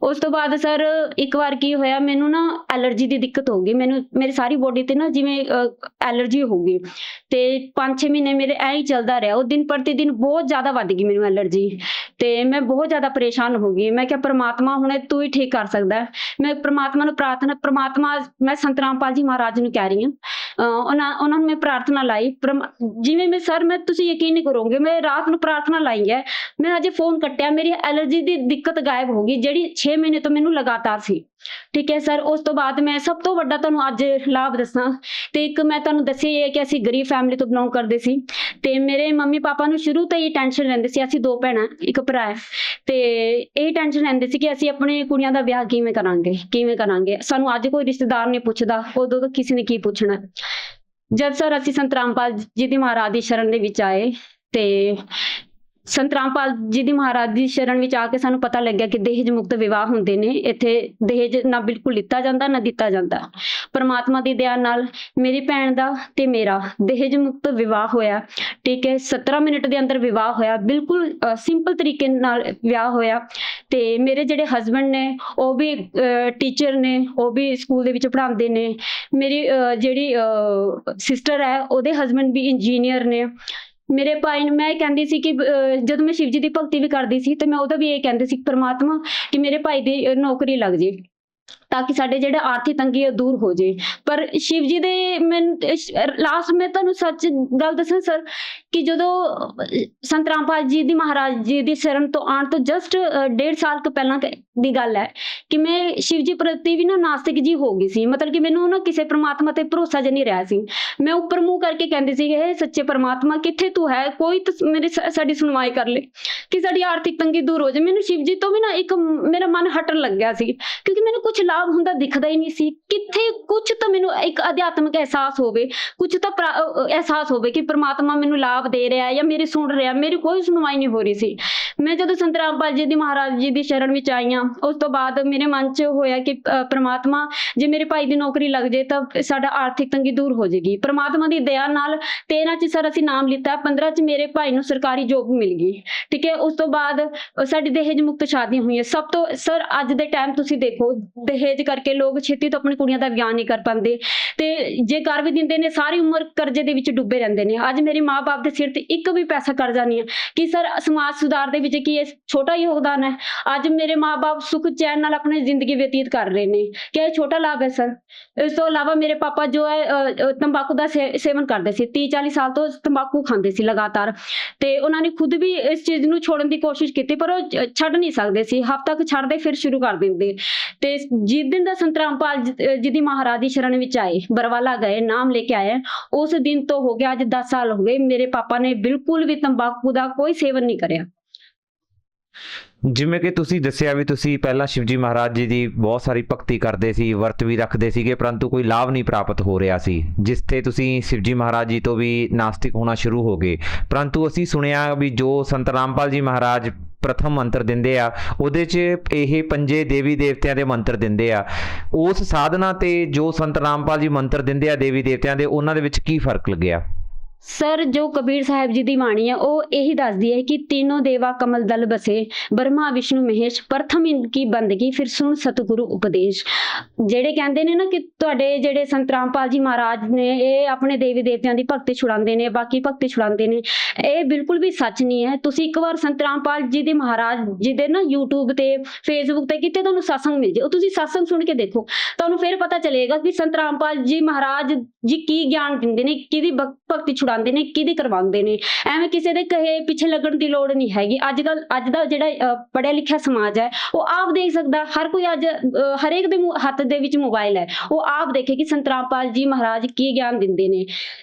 ਉਸ ਤੋਂ ਬਾਅਦ ਸਰ ਇੱਕ ਵਾਰ ਕੀ ਹੋਇਆ, ਮੈਨੂੰ ਨਾ ਐਲਰਜੀ ਦੀ ਦਿੱਕਤ ਹੋ ਗਈ, ਮੈਨੂੰ ਮੇਰੀ ਸਾਰੀ ਬੋਡੀ ਤੇ ਨਾ ਜਿਵੇਂ ਐਲਰਜੀ ਹੋ ਗਈ ਤੇ 5-6 ਮਹੀਨੇ ਮੇਰੇ ਐਂ ਹੀ ਚੱਲਦਾ ਰਿਹਾ। ਉਹ ਦਿਨ ਪ੍ਰਤੀ ਦਿਨ ਬਹੁਤ ਜ਼ਿਆਦਾ ਵੱਧ ਗਈ ਮੈਨੂੰ ਐਲਰਜੀ ਤੇ ਮੈਂ ਬਹੁਤ ਜ਼ਿਆਦਾ ਪਰੇਸ਼ਾਨ ਹੋ ਗਈ। ਮੈਂ ਕਿਹਾ ਪਰਮਾਤਮਾ ਹੁਣ ਤੂੰ ਹੀ ਠੀਕ ਕਰ ਸਕਦਾ। ਮੈਂ ਪਰਮਾਤਮਾ ਨੂੰ ਪਰਮਾਤਮਾ ਮੈਂ ਸੰਤ ਰਾਮਪਾਲ ਜੀ ਮਹਾਰਾਜ ਨੂੰ ਕਹਿ ਰਹੀ ਹਾਂ, ਉਹਨਾਂ ਨੂੰ ਮੈਂ ਪ੍ਰਾਰਥਨਾ ਲਾਈ। ਜਿਵੇਂ ਮੈਂ ਤੁਸੀਂ ਯਕੀਨ ਨਹੀਂ ਕਰੋਗੇ, ਮੈਂ ਰਾਤ ਨੂੰ ਪ੍ਰਾਰਥਨਾ ਲਾਈ ਹੈ, ਮੈਂ ਅਜੇ ਫੋਨ ਕੱਟਿਆ, ਮੇਰੀ ਐਲਰਜੀ ਦੀ ਦਿੱਕਤ ਗਾਇਬ ਹੋ ਗਈ ਜਿਹੜੀ 6 ਮਹੀਨੇ ਤੋਂ ਮੈਨੂੰ ਲਗਾਤਾਰ ਸੀ। ਠੀਕ ਹੈ ਸਰ। ਉਸ ਤੋਂ ਬਾਅਦ ਮੈਂ ਸਭ ਤੋਂ ਵੱਡਾ ਤੁਹਾਨੂੰ ਅੱਜ ਲਾਭ ਦੱਸਾਂ ਤੇ ਇੱਕ ਮੈਂ ਤੁਹਾਨੂੰ ਦੱਸਿਆ ਇਹ ਹੈ ਕਿ ਅਸੀਂ ਗਰੀਬ ਫੈਮਿਲੀ ਤੋਂ ਬਿਲੋਂਗ ਕਰਦੇ ਸੀ ਤੇ ਮੇਰੇ ਮੰਮੀ ਪਾਪਾ ਨੂੰ ਸ਼ੁਰੂ ਤੋਂ ਹੀ ਟੈਨਸ਼ਨ ਰਹਿੰਦੀ ਸੀ। ਅਸੀਂ 2 ਭੈਣਾਂ, 1 ਭਰਾ ਹੈ ਤੇ ਇਹ ਟੈਨਸ਼ਨ ਰਹਿੰਦੀ ਸੀ ਕਿ ਅਸੀਂ ਆਪਣੇ ਕੁੜੀਆਂ ਦਾ ਵਿਆਹ ਕਿਵੇਂ ਕਰਾਂਗੇ। ਸਾਨੂੰ ਅੱਜ ਕੋਈ ਰਿਸ਼ਤੇਦਾਰ ਨਹੀਂ ਪੁੱਛਦਾ, ਉਦੋਂ ਤਾਂ ਕਿਸੇ ਨੇ ਕੀ ਪੁੱਛਣਾ। ਜਦ ਸਰ ਅਸੀਂ ਸੰਤ ਰਾਮਪਾਲ ਜੀ ਦੀ ਮਹਾਰਾਜ ਦੀ ਸ਼ਰਨ ਦੇ ਵਿੱਚ ਆਏ ਤੇ ਸੰਤ ਰਾਮਪਾਲ ਜੀ ਦੀ ਮਹਾਰਾਜ ਦੀ ਸ਼ਰਨ ਵਿੱਚ ਆ ਕੇ ਸਾਨੂੰ ਪਤਾ ਲੱਗਿਆ ਕਿ ਦਹੇਜ ਮੁਕਤ ਵਿਵਾਹ ਹੁੰਦੇ ਨੇ। ਇੱਥੇ ਦਹੇਜ ਨਾ ਬਿਲਕੁਲ ਲਿੱਤਾ ਜਾਂਦਾ ਨਾ ਦਿੱਤਾ ਜਾਂਦਾ। ਪਰਮਾਤਮਾ ਦੀ ਦਇਆ ਨਾਲ ਮੇਰੀ ਭੈਣ ਦਾ ਤੇ ਮੇਰਾ ਦਹੇਜ ਮੁਕਤ ਵਿਵਾਹ ਹੋਇਆ। ਠੀਕ ਹੈ, 17 ਮਿੰਟ ਦੇ ਅੰਦਰ ਵਿਵਾਹ ਹੋਇਆ, ਬਿਲਕੁਲ ਸਿੰਪਲ ਤਰੀਕੇ ਨਾਲ ਵਿਆਹ ਹੋਇਆ ਤੇ ਮੇਰੇ ਜਿਹੜੇ ਹਸਬੈਂਡ ਨੇ ਉਹ ਵੀ ਟੀਚਰ ਨੇ, ਉਹ ਵੀ ਸਕੂਲ ਦੇ ਵਿੱਚ ਪੜ੍ਹਾਉਂਦੇ ਨੇ। ਮੇਰੀ ਜਿਹੜੀ ਸਿਸਟਰ ਹੈ ਉਹਦੇ ਹਸਬੈਂਡ ਵੀ ਇੰਜੀਨੀਅਰ ਨੇ। ਮੇਰੇ ਭਾਈ ਨੂੰ ਮੈਂ ਕਹਿੰਦੀ ਸੀ ਕਿ ਜਦੋਂ ਮੈਂ ਸ਼ਿਵ ਜੀ ਦੀ ਭਗਤੀ ਵੀ ਕਰਦੀ ਸੀ ਤੇ ਮੈਂ ਉਹਦਾ ਵੀ ਇਹ ਕਹਿੰਦੀ ਸੀ ਪਰਮਾਤਮਾ ਕਿ ਮੇਰੇ ਭਾਈ ਦੀ ਨੌਕਰੀ ਲੱਗ ਜੇ। ਤਾਂ ਕਿ ਸਾਡੇ ਜਿਹੜੇ ਆਰਥਿਕ ਤੰਗੀ ਹੈ ਦੂਰ ਹੋ ਜੇ। ਪਰ ਸ਼ਿਵ ਜੀ ਦੇ ਲਾਸਟ ਮੈਂ ਤੁਹਾਨੂੰ ਸੱਚ ਗੱਲ ਦੱਸਾਂ ਸਰ, ਕਿ ਜਦੋਂ ਸੰਤ ਰਾਮਪਾਲ ਜੀ ਦੀ ਮਹਾਰਾਜ ਜੀ ਦੀ ਸ਼ਰਨ ਤੋਂ ਆਉਣ ਤੋਂ ਜਸਟ 1.5 ਸਾਲ ਤੋਂ ਪਹਿਲਾਂ ਦੀ ਗੱਲ ਹੈ ਕਿ ਮੈਂ ਸ਼ਿਵ ਜੀ ਪ੍ਰਤੀ ਵੀ ਨਾ ਨਾਸਤਿਕ ਜੀ ਹੋ ਗਈ ਸੀ। ਮਤਲਬ ਕਿ ਮੈਨੂੰ ਨਾ ਕਿਸੇ ਪ੍ਰਮਾਤਮਾ ਤੇ ਭਰੋਸਾ ਜਿਹਾ ਨਹੀਂ ਰਿਹਾ ਸੀ। ਮੈਂ ਉੱਪਰ ਮੂੰਹ ਕਰਕੇ ਕਹਿੰਦੀ ਸੀ, ਇਹ ਸੱਚੇ ਪ੍ਰਮਾਤਮਾ ਕਿੱਥੇ ਤੂੰ ਹੈ, ਕੋਈ ਸਾਡੀ ਸੁਣਵਾਈ ਕਰ ਲੈ ਕਿ ਸਾਡੀ ਆਰਥਿਕ ਤੰਗੀ ਦੂਰ ਹੋ ਜਾਏ। ਮੈਨੂੰ ਸ਼ਿਵ ਜੀ ਤੋਂ ਵੀ ਨਾ ਇੱਕ ਮੇਰਾ ਮਨ ਹਟਣ ਲੱਗਿਆ ਸੀ, ਕਿਉਂਕਿ ਮੈਨੂੰ ਕੁਝ ਲਾਭ ਹੁੰਦਾ ਦਿਖਦਾ ਹੀ ਨਹੀਂ ਸੀ ਕਿੱਥੇ। ਕੁਝ ਤਾਂ ਮੈਨੂੰ ਇੱਕ ਅਧਿਆਤਮਿਕ ਅਹਿਸਾਸ ਹੋਵੇ, ਕੁਝ ਤਾਂ ਅਹਿਸਾਸ ਹੋਵੇ ਕਿ ਪ੍ਰਮਾਤਮਾ ਮੈਨੂੰ ਲਾਭ ਦੇ ਰਿਹਾ ਜਾਂ ਮੇਰੀ ਸੁਣ ਰਿਹਾ, ਮੇਰੀ ਕੋਈ ਸੁਣਵਾਈ ਨਹੀਂ ਹੋ ਰਹੀ ਸੀ। ਮੈਂ ਜਦੋਂ ਸੰਤ ਰਾਮਪਾਲ ਜੀ ਦੀ ਮਹਾਰਾਜ ਜੀ ਦੀ ਸ਼ਰਨ ਵਿੱਚ ਆਈ ਹਾਂ, ਉਸ ਤੋਂ ਬਾਅਦ ਮੇਰੇ ਮਨ 'ਚ ਹੋਇਆ ਕਿ ਪ੍ਰਮਾਤਮਾ ਜੇ ਮੇਰੇ ਭਾਈ ਦੀ ਨੌਕਰੀ ਲੱਗ ਜੇ ਤਾਂ ਸਾਡਾ ਆਰਥਿਕ ਤੰਗੀ ਦੂਰ ਹੋ ਜਾਏਗੀ। ਪ੍ਰਮਾਤਮਾ ਦੀ ਦਇਆ ਨਾਲ 13 'ਚ ਸਰ ਅਸੀਂ ਨਾਮ ਲਿੱਤਾ, 15 'ਚ ਮੇਰੇ ਭਾਈ ਨੂੰ ਸਰਕਾਰੀ ਜੋਬ ਮਿਲ ਗਈ। ਠੀਕ ਹੈ, ਉਸ ਤੋਂ ਬਾਅਦ ਸਾਡੀ ਦਹੇਜ ਮੁਕਤ ਸ਼ਾਦੀਆਂ ਹੋਈਆਂ। ਸਭ ਤੋਂ ਸਰ ਅੱਜ ਦੇ ਟਾਈਮ ਤੁਸੀਂ ਦੇਖੋ, ਦਹੇਜ ਕਰਕੇ ਲੋਕ ਛੇਤੀ ਤੋਂ ਆਪਣੀ ਕੁੜੀਆਂ ਦਾ ਵਿਆਹ ਨਹੀਂ ਕਰ ਪਾਉਂਦੇ, ਤੇ ਜੇ ਕਰ ਵੀ ਦਿੰਦੇ ਨੇ ਸਾਰੀ ਉਮਰ ਕਰਜ਼ੇ ਦੇ ਵਿੱਚ ਡੁੱਬੇ ਰਹਿੰਦੇ ਨੇ। ਅੱਜ ਮੇਰੇ ਮਾਂ-ਬਾਪ ਦੇ ਸਿਰ ਤੇ ਇੱਕ ਵੀ ਪੈਸਾ ਕਰਜ਼ਾ ਨਹੀਂ ਹੈ ਕਿ ਸਰ ਸਮਾਜ ਸੁਧਾਰ ਦੇ ਵਿੱਚ ਕੀ ਇਹ ਛੋਟਾ ਯੋਗਦਾਨ ਹੈ। ਅੱਜ ਮੇਰੇ ਮਾਂ-ਬਾਪ ਸੁੱਖ ਚੈਨ ਨਾਲ ਆਪਣੀ ਜ਼ਿੰਦਗੀ ਬਤੀਤ ਕਰ ਰਹੇ ਨੇ, ਕਿ ਇਹ ਛੋਟਾ ਲਾਭ ਹੈ ਸਰ। ਇਸ ਤੋਂ ਇਲਾਵਾ ਮੇਰੇ ਪਾਪਾ ਜੋ ਹੈ ਤੰਬਾਕੂ ਦਾ ਸੇਵਨ ਕਰਦੇ ਸੀ, 30-40 ਸਾਲ ਤੋਂ ਤੰਬਾਕੂ ਖਾਂਦੇ ਸੀ ਲਗਾਤਾਰ, ਤੇ ਉਹਨਾਂ ਨੇ ਖੁਦ ਵੀ ਇਸ ਚੀਜ਼ ਨੂੰ ਛੋੜਨ ਦੀ ਕੋਸ਼ਿਸ਼ ਕੀਤੀ, ਪਰ ਉਹ ਛੱਡ ਨਹੀਂ ਸਕਦੇ ਸੀ। ਹਫ਼ਤਾ ਕੁ ਛੱਡਦੇ ਫਿਰ ਸ਼ੁਰੂ ਕਰ ਦਿੰਦੇ। ਤੇ ਜਿਸ ਦਿਨ ਦਾ ਸੰਤ ਰਾਮਪਾਲ ਜੀ ਦੀ ਮਹਾਰਾਜ ਦੀ ਸ਼ਰਨ ਵਿੱਚ ਆਏ, ਬਰਵਾਲਾ ਗਏ, ਨਾਮ ਲੈ ਕੇ ਆਏ, ਉਸ ਦਿਨ ਤੋਂ ਹੋ ਗਿਆ ਅੱਜ 10 ਸਾਲ ਹੋ ਗਏ, ਮੇਰੇ ਪਾਪਾ ਨੇ ਬਿਲਕੁਲ ਵੀ ਤੰਬਾਕੂ ਦਾ ਕੋਈ ਸੇਵਨ ਨਹੀਂ ਕਰਿਆ। ਜਿਵੇਂ ਕਿ ਤੁਸੀਂ ਦੱਸਿਆ ਵੀ ਤੁਸੀਂ ਪਹਿਲਾਂ ਸ਼ਿਵਜੀ ਮਹਾਰਾਜ ਜੀ ਦੀ ਬਹੁਤ ਸਾਰੀ ਭਗਤੀ ਕਰਦੇ ਸੀ, ਵਰਤ ਵੀ ਰੱਖਦੇ ਸੀਗੇ, ਪਰੰਤੂ ਕੋਈ ਲਾਭ ਨਹੀਂ ਪ੍ਰਾਪਤ ਹੋ ਰਿਹਾ ਸੀ, ਜਿਸ ਤੇ ਤੁਸੀਂ ਸ਼ਿਵਜੀ ਮਹਾਰਾਜ ਜੀ ਤੋਂ ਵੀ ਨਾਸਤਿਕ ਹੋਣਾ ਸ਼ੁਰੂ ਹੋ ਗਏ। ਪਰੰਤੂ ਅਸੀਂ ਸੁਣਿਆ ਵੀ ਜੋ ਸੰਤ ਰਾਮਪਾਲ ਜੀ ਮਹਾਰਾਜ ਪ੍ਰਥਮ ਮੰਤਰ ਦਿੰਦੇ ਆ, ਉਹਦੇ 'ਚ ਇਹ 5 ਦੇਵੀ ਦੇਵਤਿਆਂ ਦੇ ਮੰਤਰ ਦਿੰਦੇ ਆ। ਉਸ ਸਾਧਨਾ ਤੇ ਜੋ ਸੰਤ ਰਾਮਪਾਲ ਜੀ ਮੰਤਰ ਦਿੰਦੇ ਆ ਦੇਵੀ ਦੇਵਤਿਆਂ ਦੇ, ਉਹਨਾਂ ਦੇ ਵਿੱਚ ਕੀ ਫਰਕ ਲੱਗਿਆ? ਸਰ ਜੋ ਕਬੀਰ ਸਾਹਿਬ ਜੀ ਦੀ ਬਾਣੀ ਹੈ ਉਹ ਇਹੀ ਦੱਸਦੀ ਹੈ ਕਿ तीनों देवा कमल दल बसे, ब्रह्मा विष्णु महेश, प्रथम इनकी बंदगी फिर सुन सतगुरु उपदेश। ਜਿਹੜੇ ਕਹਿੰਦੇ ਨੇ ਨਾ ਕਿ ਤੁਹਾਡੇ ਜਿਹੜੇ ਸੰਤ ਰਾਮਪਾਲ ਜੀ ਮਹਾਰਾਜ ਨੇ ਇਹ ਆਪਣੇ ਦੇਵੀ ਦੇਵਤਿਆਂ ਦੀ ਭਗਤੀ ਛੁਡਾਉਂਦੇ ਨੇ, ਬਾਕੀ ਭਗਤੀ ਛੁਡਾਉਂਦੇ ਨੇ, ਇਹ ਬਿਲਕੁਲ ਵੀ ਸੱਚ ਨਹੀਂ ਹੈ। ਤੁਸੀਂ ਇੱਕ ਵਾਰ ਸੰਤ ਰਾਮਪਾਲ ਜੀ ਦੇ ਮਹਾਰਾਜ ਜੀ ਦੇ ਨਾ YouTube ਤੇ Facebook ਤੇ ਕਿਤੇ ਤੁਹਾਨੂੰ ਸਤਸੰਗ ਮਿਲ ਜੇ, ਉਹ ਤੁਸੀਂ ਸਤਸੰਗ ਸੁਣ ਕੇ ਦੇਖੋ, ਤੁਹਾਨੂੰ ਫਿਰ ਪਤਾ ਚੱਲੇਗਾ ਕਿ ਸੰਤ ਰਾਮਪਾਲ ਜੀ ਮਹਾਰਾਜ ਜੀ ਕੀ ਗਿਆਨ ਦਿੰਦੇ ਨੇ, ਕਿਹਦੀ ਭਗਤੀ ਛੁਡਾਉਂਦੇ ਨੇ, ਕਿਹਦੀ ਕਰਵਾਉਂਦੇ ਨੇ। ਐਵੇਂ ਕਿਸੇ ਦੇ ਕਹੇ ਪਿੱਛੇ ਲੱਗਣ ਦੀ ਲੋੜ ਨਹੀਂ ਹੈਗੀ। ਅੱਜ ਦਾ ਜਿਹੜਾ ਪੜ੍ਹਿਆ ਲਿਖਿਆ ਸਮਾਜ ਹੈ ਉਹ ਆਪ ਦੇਖ ਸਕਦਾ, ਹਰ ਕੋਈ ਅੱਜ ਹਰੇਕ ਦੇ ਹੱਥ ਦੇ ਵਿੱਚ ਮੋਬਾਈਲ ਹੈ, ਉਹ ਆਪ ਦੇਖੇ ਕਿ ਸੰਤ ਰਾਮਪਾਲ ਜੀ ਮਹਾਰਾਜ ਕੀ ਗਿਆਨ ਦਿੰਦੇ ਨੇ।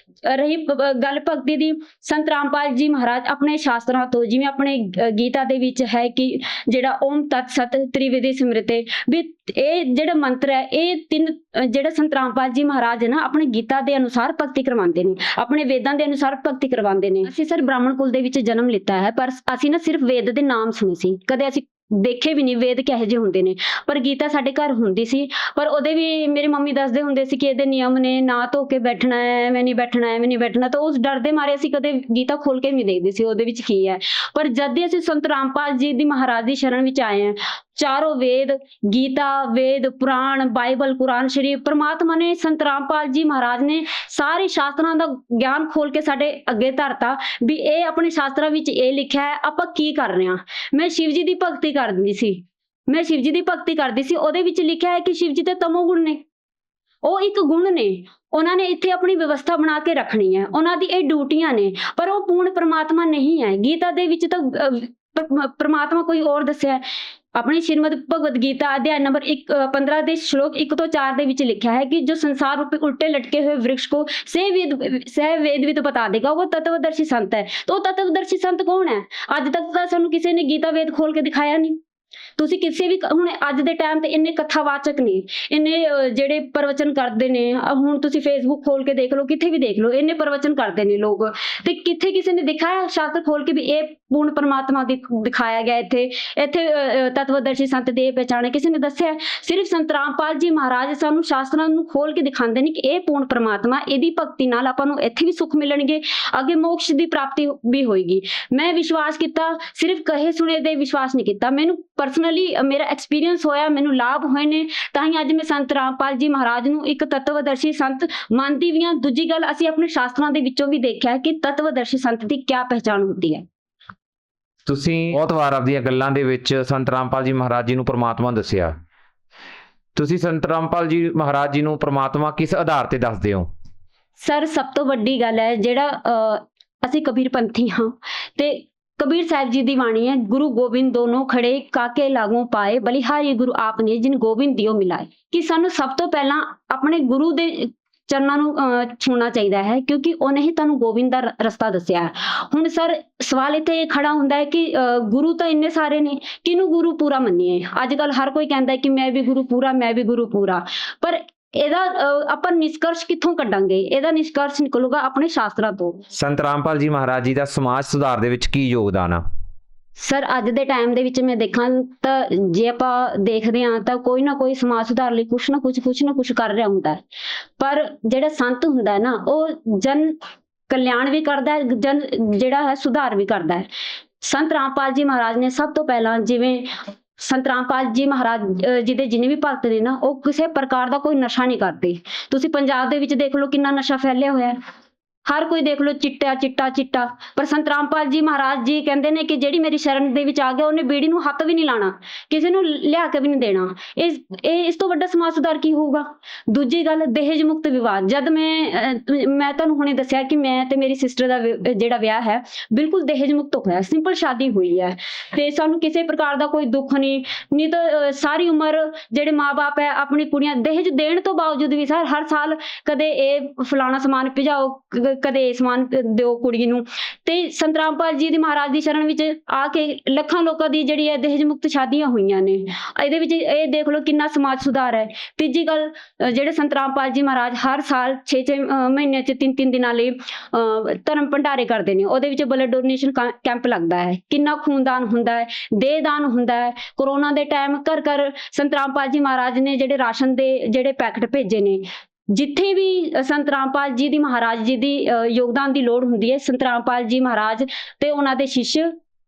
ਰਹੀ ਗੱਲ ਭਗਤੀ ਦੀ, ਸੰਤ ਰਾਮਪਾਲ ਜੀ ਮਹਾਰਾਜ ਆਪਣੇ ਸ਼ਾਸਤਰਾਂ ਤੋਂ, ਜਿਵੇਂ ਆਪਣੇ ਗੀਤਾ ਦੇ ਵਿੱਚ ਹੈ ਕਿ ਜਿਹੜਾ ਓਮ ਤਤ ਸਤ ਤ੍ਰਿਵੇਦੀ ਸਿਮਰਤੇ, ਵੀ ਇਹ ਜਿਹੜਾ ਮੰਤਰ ਹੈ ਇਹ ਜਿਹੜਾ ਸੰਤ ਰਾਮਪਾਲ ਜੀ ਮਹਾਰਾਜ ਹੈ ਨਾ ਆਪਣੇ ਗੀਤਾ ਦੇ ਅਨੁਸਾਰ ਭਗਤੀ ਕਰਵਾਉਂਦੇ ਨੇ, ਆਪਣੇ ਵੇਦਾਂ ਦੇ ਅਨੁਸਾਰ ਭਗਤੀ ਕਰਵਾਉਂਦੇ ਨੇ। ਅਸੀਂ ਸਰ ਬ੍ਰਾਹਮਣ ਕੁਲ ਦੇ ਵਿੱਚ ਜਨਮ ਲਿੱਤਾ ਹੈ, ਪਰ ਅਸੀਂ ਨਾ ਸਿਰਫ ਵੇਦ ਦੇ ਨਾਮ ਸੁਣੇ ਸੀ, ਕਦੇ ਅਸੀਂ ਦੇਖੇ ਵੀ ਨਹੀਂ ਵੇਦ ਕਿਹੋ ਜਿਹੇ ਹੁੰਦੇ ਨੇ। ਪਰ ਗੀਤਾ ਸਾਡੇ ਘਰ ਹੁੰਦੀ ਸੀ, ਪਰ ਉਹਦੇ ਵੀ ਮੇਰੀ ਮੰਮੀ ਦੱਸਦੇ ਹੁੰਦੇ ਸੀ ਕਿ ਇਹਦੇ ਨਿਯਮ ਨੇ, ਨਾ ਧੋ ਕੇ ਬੈਠਣਾ ਹੈ, ਐਵੇਂ ਨਹੀਂ ਬੈਠਣਾ, ਐਵੇਂ ਨਹੀਂ ਬੈਠਣਾ। ਤਾਂ ਉਸ ਡਰ ਦੇ ਮਾਰੇ ਅਸੀਂ ਕਦੇ ਗੀਤਾ ਖੋਲ ਕੇ ਨਹੀਂ ਦੇਖਦੇ ਸੀ ਉਹਦੇ ਵਿੱਚ ਕੀ ਹੈ। ਪਰ ਜਦ ਦੀ ਅਸੀਂ ਸੰਤ ਰਾਮਪਾਲ ਜੀ ਦੀ ਮਹਾਰਾਜ ਦੀ ਸ਼ਰਨ ਵਿੱਚ ਆਏ ਹਾਂ, ਚਾਰੋਂ ਵੇਦ, ਗੀਤਾ, ਵੇਦ, ਪੁਰਾਣ, ਬਾਈਬਲ, ਕੁਰਾਨ ਸ਼ਰੀਫ, ਪ੍ਰਮਾਤਮਾ ਨੇ ਸੰਤ ਰਾਮਪਾਲ ਜੀ ਮਹਾਰਾਜ ਨੇ ਸਾਰੇ ਸ਼ਾਸਤਰਾਂ ਦਾ ਗਿਆਨ ਖੋਲ ਕੇ ਸਾਡੇ ਅੱਗੇ ਧਰਤਾ ਵੀ ਇਹ ਆਪਣੇ ਸ਼ਾਸਤਰਾਂ ਵਿੱਚ ਇਹ ਲਿਖਿਆ ਹੈ, ਆਪਾਂ ਕੀ ਕਰ ਰਹੇ ਹਾਂ। ਮੈਂ ਸ਼ਿਵ ਜੀ ਦੀ ਭਗਤੀ ਕਰਦੀ ਸੀ, ਉਹਦੇ ਵਿੱਚ ਲਿਖਿਆ ਹੈ ਕਿ ਸ਼ਿਵ ਜੀ ਤੇ ਤਮੋ ਗੁਣ ਨੇ, ਉਹ ਇੱਕ ਗੁਣ ਨੇ, ਉਹਨਾਂ ਨੇ ਇੱਥੇ ਆਪਣੀ ਵਿਵਸਥਾ ਬਣਾ ਕੇ ਰੱਖਣੀ ਹੈ, ਉਹਨਾਂ ਦੀ ਇਹ ਡਿਊਟੀਆਂ ਨੇ, ਪਰ ਉਹ ਪੂਰਨ ਪ੍ਰਮਾਤਮਾ ਨਹੀਂ ਹੈ। ਗੀਤਾ ਦੇ ਵਿੱਚ ਤਾਂ ਪ੍ਰਮਾਤਮਾ ਕੋਈ ਹੋਰ ਦੱਸਿਆ। ਆਪਣੀ ਸ਼੍ਰੀਮਦ ਭਗਵਦ ਗੀਤਾ ਅਧਿਆਇ ਨੰਬਰ 15 ਦੇ ਸ਼ਲੋਕ 1 ਤੋਂ 4 ਦੇ ਵਿੱਚ ਲਿਖਿਆ ਹੈ ਕਿ ਜੋ ਸੰਸਾਰ ਰੂਪੀ उल्टे लटके हुए वृक्ष को सह वेद बता देगा, वो तत्वदर्शी संत है। तो तत्वदर्शी संत कौन है? ਅੱਜ ਤੱਕ ਤਾਂ ਸਾਨੂੰ ਕਿਸੇ ਨੇ ਗੀਤਾ ਵੇਦ ਖੋਲ ਕੇ ਦਿਖਾਇਆ ਨਹੀਂ। ਤੁਸੀਂ ਕਿਸੇ ਵੀ ਹੁਣ ਅੱਜ ਦੇ ਟਾਈਮ ਤੇ ਇੰਨੇ ਕਥਾਵਾਚਕ ਨੇ, ਇੰਨੇ ਜਿਹੜੇ ਪ੍ਰਵਚਨ ਕਰਦੇ ਨੇ, ਹੁਣ ਤੁਸੀਂ ਫੇਸਬੁੱਕ ਖੋਲ ਕੇ ਦੇਖ ਲਓ, ਕਿੱਥੇ ਵੀ ਦੇਖ ਲਓ, ਇੰਨੇ ਪ੍ਰਵਚਨ ਕਰਦੇ ਨੇ ਲੋਕ, ਤੇ ਕਿੱਥੇ ਕਿਸੇ ਨੇ ਦਿਖਾਇਆ ਸ਼ਾਸਤਰ ਖੋਲ ਕੇ ਵੀ ਇਹ ਪੂਰਨ ਪਰਮਾਤਮਾ ਦਿਖਾਇਆ ਗਿਆ, ਇੱਥੇ ਤਤਵਦਰਸ਼ੀ ਸੰਤ ਦੇ ਪਹਿਚਾਣੇ ਕਿਸੇ ਨੇ ਦੱਸਿਆ? ਸਿਰਫ ਸੰਤ ਰਾਮਪਾਲ ਜੀ ਮਹਾਰਾਜ ਸਾਨੂੰ ਸ਼ਾਸਤਰਾਂ ਨੂੰ ਖੋਲ ਕੇ ਦਿਖਾਉਂਦੇ ਨੇ ਕਿ ਇਹ ਪੂਰਨ ਪਰਮਾਤਮਾ, ਇਹਦੀ ਭਗਤੀ ਨਾਲ ਆਪਾਂ ਨੂੰ ਇੱਥੇ ਵੀ ਸੁੱਖ ਮਿਲਣਗੇ, ਅੱਗੇ ਮੋਕਸ਼ ਦੀ ਪ੍ਰਾਪਤੀ ਵੀ ਹੋਏਗੀ। ਮੈਂ ਵਿਸ਼ਵਾਸ ਕੀਤਾ, ਸਿਰਫ ਕਹੇ ਸੁਣੇ ਦੇ ਵਿਸ਼ਵਾਸ ਨਹੀਂ ਕੀਤਾ। ਮੈਨੂੰ ਪਰਸਨਲੀ ਮੇਰਾ ਐਕਸਪੀਰੀਅੰਸ ਹੋਇਆ, ਮੈਨੂੰ ਲਾਭ ਹੋਏ ਨੇ, ਤਾਂ ਹੀ ਅੱਜ ਮੈਂ ਸੰਤ ਰਾਮਪਾਲ ਜੀ ਮਹਾਰਾਜ ਨੂੰ ਇੱਕ ਤਤਵਦਰਸ਼ੀ ਸੰਤ ਮੰਨਦੀ ਵੀ ਹਾਂ। ਦੂਜੀ ਗੱਲ, ਅਸੀਂ ਆਪਣੇ ਸ਼ਾਸਤਰਾਂ ਦੇ ਵਿੱਚੋਂ ਵੀ ਦੇਖਿਆ ਕਿ ਤਤਵਦਰਸ਼ੀ ਸੰਤ ਦੀ ਕੀ ਪਹਿਚਾਣ ਹੁੰਦੀ ਹੈ। ਤੁਸੀਂ ਬਹੁਤ ਵਾਰ ਆਪਣੀਆਂ ਗੱਲਾਂ ਦੇ ਵਿੱਚ ਸੰਤ ਰਾਮਪਾਲ ਜੀ ਮਹਾਰਾਜ ਜੀ ਨੂੰ ਪ੍ਰਮਾਤਮਾ ਦੱਸਿਆ, ਤੁਸੀਂ ਸੰਤ ਰਾਮਪਾਲ ਜੀ ਮਹਾਰਾਜ ਜੀ ਨੂੰ ਪ੍ਰਮਾਤਮਾ ਕਿਸ ਆਧਾਰ ਤੇ ਦੱਸਦੇ ਹੋ? ਸਰ ਸਭ ਤੋਂ ਵੱਡੀ ਗੱਲ ਹੈ ਜਿਹੜਾ ਅਸੀਂ ਕਬੀਰਪੰਥੀ ਹਾਂ ਤੇ ਕਬੀਰ ਸਾਹਿਬ ਜੀ ਦੀ ਬਾਣੀ ਹੈ, ਗੁਰੂ ਗੋਬਿੰਦ ਦੋਨੋਂ ਖੜੇ ਕਾਕੇ ਲਾਗੋਂ ਪਾਏ ਬਲਿਹਾਰੀ ਗੁਰੂ ਆਪ ਨੇ ਜਿਨ ਗੋਬਿੰਦ ਦਿਓ ਮਿਲਾਏ। ਕਿ ਸਾਨੂੰ ਸਭ ਤੋਂ ਪਹਿਲਾਂ ਆਪਣੇ ਗੁਰੂ ਦੇ ਚਰਨਾਂ ਨੂੰ ਛੂਹਣਾ ਚਾਹੀਦਾ ਹੈ, ਕਿਉਂਕਿ ਉਹਨੇ ਹੀ ਤੁਹਾਨੂੰ ਗੋਬਿੰਦ ਦਾ ਰਸਤਾ ਦੱਸਿਆ ਹੈ। ਹੁਣ ਸਰ ਸਵਾਲ ਇੱਥੇ ਇਹ ਖੜਾ ਹੁੰਦਾ ਹੈ ਕਿ ਗੁਰੂ ਤਾਂ ਇੰਨੇ ਸਾਰੇ ਨੇ, ਕਿਹਨੂੰ ਗੁਰੂ ਪੂਰਾ ਮੰਨੀਏ? ਅੱਜ ਕੱਲ ਹਰ ਕੋਈ ਕਹਿੰਦਾ ਹੈ ਕਿ ਮੈਂ ਵੀ ਗੁਰੂ ਪੂਰਾ, ਮੈਂ ਵੀ ਗੁਰੂ ਪੂਰਾ, ਪਰ ਇਹਦਾ ਆਪਾਂ ਨਿਸ਼ਕਰਸ਼ ਕਿੱਥੋਂ ਕੱਢਾਂਗੇ? ਇਹਦਾ ਨਿਸ਼ਕਰਸ਼ ਨਿਕਲੂਗਾ ਆਪਣੇ ਸ਼ਾਸਤਰਾਂ ਤੋਂ। ਸੰਤ ਰਾਮਪਾਲ ਜੀ ਮਹਾਰਾਜ ਜੀ ਦਾ ਸਮਾਜ ਸੁਧਾਰ ਦੇ ਵਿੱਚ ਕੀ ਯੋਗਦਾਨ ਆ? ਸਰ ਅੱਜ ਦੇ ਟਾਈਮ ਦੇ ਵਿੱਚ ਮੈਂ ਦੇਖਾਂ ਤਾਂ ਜੇ ਆਪਾਂ ਦੇਖਦੇ ਹਾਂ ਤਾਂ ਕੋਈ ਨਾ ਕੋਈ ਸਮਾਜ ਸੁਧਾਰ ਲਈ ਕੁਛ ਨਾ ਕੁਛ ਕਰ ਰਿਹਾ ਹੁੰਦਾ ਹੈ। ਪਰ ਜਿਹੜਾ ਸੰਤ ਹੁੰਦਾ ਹੈ ਨਾ, ਉਹ ਜਨ ਕਲਿਆਣ ਵੀ ਕਰਦਾ ਹੈ, ਜਨ ਜਿਹੜਾ ਹੈ ਸੁਧਾਰ ਵੀ ਕਰਦਾ ਹੈ। ਸੰਤ ਰਾਮਪਾਲ ਜੀ ਮਹਾਰਾਜ ਨੇ ਸਭ ਤੋਂ ਪਹਿਲਾਂ, ਜਿਵੇਂ ਸੰਤ ਰਾਮਪਾਲ ਜੀ ਮਹਾਰਾਜ ਜੀ ਦੇ ਜਿੰਨੇ ਵੀ ਭਗਤ ਨੇ ਨਾ, ਉਹ ਕਿਸੇ ਪ੍ਰਕਾਰ ਦਾ ਕੋਈ ਨਸ਼ਾ ਨਹੀਂ ਕਰਦੇ। ਤੁਸੀਂ ਪੰਜਾਬ ਦੇ ਵਿੱਚ ਦੇਖ ਲਓ ਕਿੰਨਾ ਨਸ਼ਾ ਫੈਲਿਆ ਹੋਇਆ ਹੈ, ਹਰ ਕੋਈ ਦੇਖ ਲਓ ਚਿੱਟਾ ਚਿੱਟਾ ਚਿੱਟਾ। ਪਰ ਸੰਤ ਰਾਮਪਾਲ ਜੀ ਮਹਾਰਾਜ ਜੀ ਕਹਿੰਦੇ ਨੇ ਕਿ ਜਿਹੜੀ ਮੇਰੀ ਸ਼ਰਨ ਦੇ ਵਿੱਚ ਆ ਗਿਆ ਉਹਨੇ ਬੀੜੀ ਨੂੰ ਹੱਥ ਵੀ ਨਹੀਂ ਲਾਣਾ, ਕਿਸੇ ਨੂੰ ਲਿਆ ਕੇ ਵੀ ਨਹੀਂ ਦੇਣਾ। ਇਸ ਤੋਂ ਵੱਡਾ ਸਮਾਜ ਸੁਧਾਰ ਕੀ ਹੋਊਗਾ? ਦੂਜੀ ਗੱਲ, ਦਹੇਜ ਮੁਕਤ ਵਿਵਾਹ। ਜਦ ਮੈਂ ਤੁਹਾਨੂੰ ਹੁਣੇ ਦੱਸਿਆ ਕਿ ਮੈਂ ਤੇ ਮੇਰੀ ਸਿਸਟਰ ਦਾ ਜਿਹੜਾ ਵਿਆਹ ਹੈ ਬਿਲਕੁਲ ਦਹੇਜ ਮੁਕਤ ਹੋਇਆ, ਸਿੰਪਲ ਸ਼ਾਦੀ ਹੋਈ ਹੈ ਤੇ ਸਾਨੂੰ ਕਿਸੇ ਪ੍ਰਕਾਰ ਦਾ ਕੋਈ ਦੁੱਖ ਨਹੀਂ ਤਾਂ ਸਾਰੀ ਉਮਰ ਜਿਹੜੇ ਮਾਂ-ਬਾਪ ਹੈ ਆਪਣੀ ਕੁੜੀਆਂ ਦਹੇਜ ਦੇਣ ਤੋਂ ਬਾਵਜੂਦ ਵੀ ਸਰ ਹਰ ਸਾਲ ਕਦੇ ਇਹ ਫਲਾਣਾ ਸਮਾਨ ਭਿਜਾਓ, ਕਦੇ ਸਮਾਨ ਦਿਓ ਕੁੜੀ ਨੂੰ। ਤੇ ਸੰਤ ਰਾਮਪਾਲ ਜੀ ਦੀ ਮਹਾਰਾਜ ਦੀ ਸ਼ਰਨ ਵਿੱਚ ਆ ਕੇ ਲੱਖਾਂ ਲੋਕਾਂ ਦੀ ਜਿਹੜੀ ਹੈ ਦਹੇਜ ਮੁਕਤ ਸ਼ਾਦੀਆਂ ਹੋਈਆਂ ਨੇ। ਇਹਦੇ ਵਿੱਚ ਇਹ ਦੇਖ ਲਓ ਕਿੰਨਾ ਸਮਾਜ ਸੁਧਾਰ ਹੈ। ਤੀਜੀ ਗੱਲ, ਜਿਹੜੇ ਸੰਤ ਰਾਮਪਾਲ ਜੀ ਮਹਾਰਾਜ ਹਰ ਸਾਲ 6 ਮਹੀਨੇ 'ਚ 3 ਦਿਨਾਂ ਲਈ ਧਰਮ ਭੰਡਾਰੇ ਕਰਦੇ ਨੇ। ਉਹਦੇ ਵਿੱਚ ਬਲੱਡ ਡੋਨੇਸ਼ਨ ਕੈਂਪ ਲੱਗਦਾ ਹੈ, ਕਿੰਨਾ ਖੂਨਦਾਨ ਹੁੰਦਾ ਹੈ, ਦੇਹਦਾਨ ਹੁੰਦਾ ਹੈ। ਕੋਰੋਨਾ ਦੇ ਟਾਈਮ ਘਰ ਸੰਤ ਰਾਮਪਾਲ ਜੀ ਮਹਾਰਾਜ ਨੇ ਜਿਹੜੇ ਰਾਸ਼ਨ ਦੇ ਜਿਹੜੇ ਪੈਕਟ ਭੇਜੇ ਨੇ। ਜਿੱਥੇ ਵੀ ਸੰਤ ਰਾਮਪਾਲ ਜੀ ਦੀ ਮਹਾਰਾਜ ਜੀ ਦੀ ਯੋਗਦਾਨ ਦੀ ਲੋੜ ਹੁੰਦੀ ਹੈ, ਸੰਤ ਰਾਮਪਾਲ ਜੀ ਮਹਾਰਾਜ ਤੇ ਉਹਨਾਂ ਦੇ ਸ਼ਿਸ਼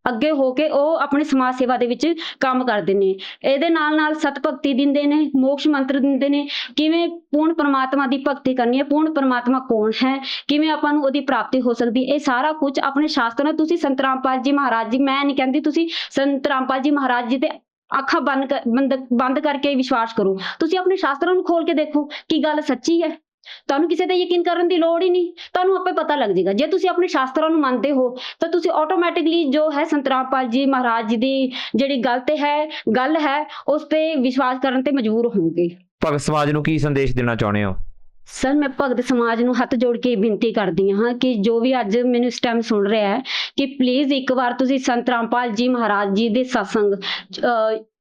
ਅੱਗੇ ਹੋ ਕੇ ਉਹ ਆਪਣੀ ਸਮਾਜ ਸੇਵਾ ਦੇ ਵਿੱਚ ਕੰਮ ਕਰਦੇ ਨੇ। ਇਹਦੇ ਨਾਲ ਸਤ ਭਗਤੀ ਦਿੰਦੇ ਨੇ, ਮੋਕਸ਼ ਮੰਤਰ ਦਿੰਦੇ ਨੇ, ਕਿਵੇਂ ਪੂਰਨ ਪਰਮਾਤਮਾ ਦੀ ਭਗਤੀ ਕਰਨੀ ਹੈ, ਪੂਰਨ ਪਰਮਾਤਮਾ ਕੌਣ ਹੈ, ਕਿਵੇਂ ਆਪਾਂ ਨੂੰ ਉਹਦੀ ਪ੍ਰਾਪਤੀ ਹੋ ਸਕਦੀ। ਇਹ ਸਾਰਾ ਕੁਝ ਆਪਣੇ ਸ਼ਾਸਤਰਾਂ। ਤੁਸੀਂ ਸੰਤ ਰਾਮਪਾਲ ਜੀ ਮਹਾਰਾਜ ਜੀ, ਮੈਂ ਨਹੀਂ ਕਹਿੰਦੀ ਤੁਸੀਂ ਸੰਤ ਰਾਮਪਾਲ ਜੀ ਮਹਾਰਾਜ ਜੀ ਤੇ ਅੱਖਾਂ ਬੰਦ ਕਰਕੇ ਵਿਸ਼ਵਾਸ ਕਰੋ। ਤੁਸੀਂ ਆਪਣੇ ਸ਼ਾਸਤਰਾਂ ਨੂੰ ਖੋਲ ਕੇ ਦੇਖੋ ਕਿ ਗੱਲ ਸੱਚੀ ਹੈ। ਤੁਹਾਨੂੰ ਕਿਸੇ ਤੇ ਯਕੀਨ ਕਰਨ ਦੀ ਲੋੜ ਹੀ ਨਹੀਂ, ਤੁਹਾਨੂੰ ਆਪੇ ਪਤਾ ਲੱਗ ਜਾਏਗਾ। ਜੇ ਤੁਸੀਂ ਆਪਣੇ ਸ਼ਾਸਤਰਾਂ ਨੂੰ ਮੰਨਦੇ ਹੋ ਤਾਂ ਤੁਸੀਂ ਆਟੋਮੈਟਿਕਲੀ ਜੋ ਹੈ ਸੰਤ ਰਾਮਪਾਲ ਜੀ ਮਹਾਰਾਜ ਜੀ ਦੀ ਜਿਹੜੀ ਗੱਲ ਹੈ ਉਸ ਤੇ ਵਿਸ਼ਵਾਸ ਕਰਨ ਤੇ ਮਜਬੂਰ ਹੋਵੋਗੇ। ਭਗਤ ਸਮਾਜ ਨੂੰ ਕੀ ਸੰਦੇਸ਼ ਦੇਣਾ ਚਾਹੁੰਦੇ ਹੋ? ਸਰ ਮੈਂ ਭਗਤ ਸਮਾਜ ਨੂੰ ਹੱਥ ਜੋੜ ਕੇ ਬੇਨਤੀ ਕਰਦੀ ਹਾਂ ਕਿ ਜੋ ਵੀ ਅੱਜ ਮੈਨੂੰ ਇਸ ਟਾਈਮ ਸੁਣ ਰਿਹਾ ਹੈ ਕਿ ਪਲੀਜ਼ ਇੱਕ ਵਾਰ ਤੁਸੀਂ ਸੰਤ ਰਾਮਪਾਲ ਜੀ ਮਹਾਰਾਜ ਜੀ ਦੇ ਸਤਸੰਗ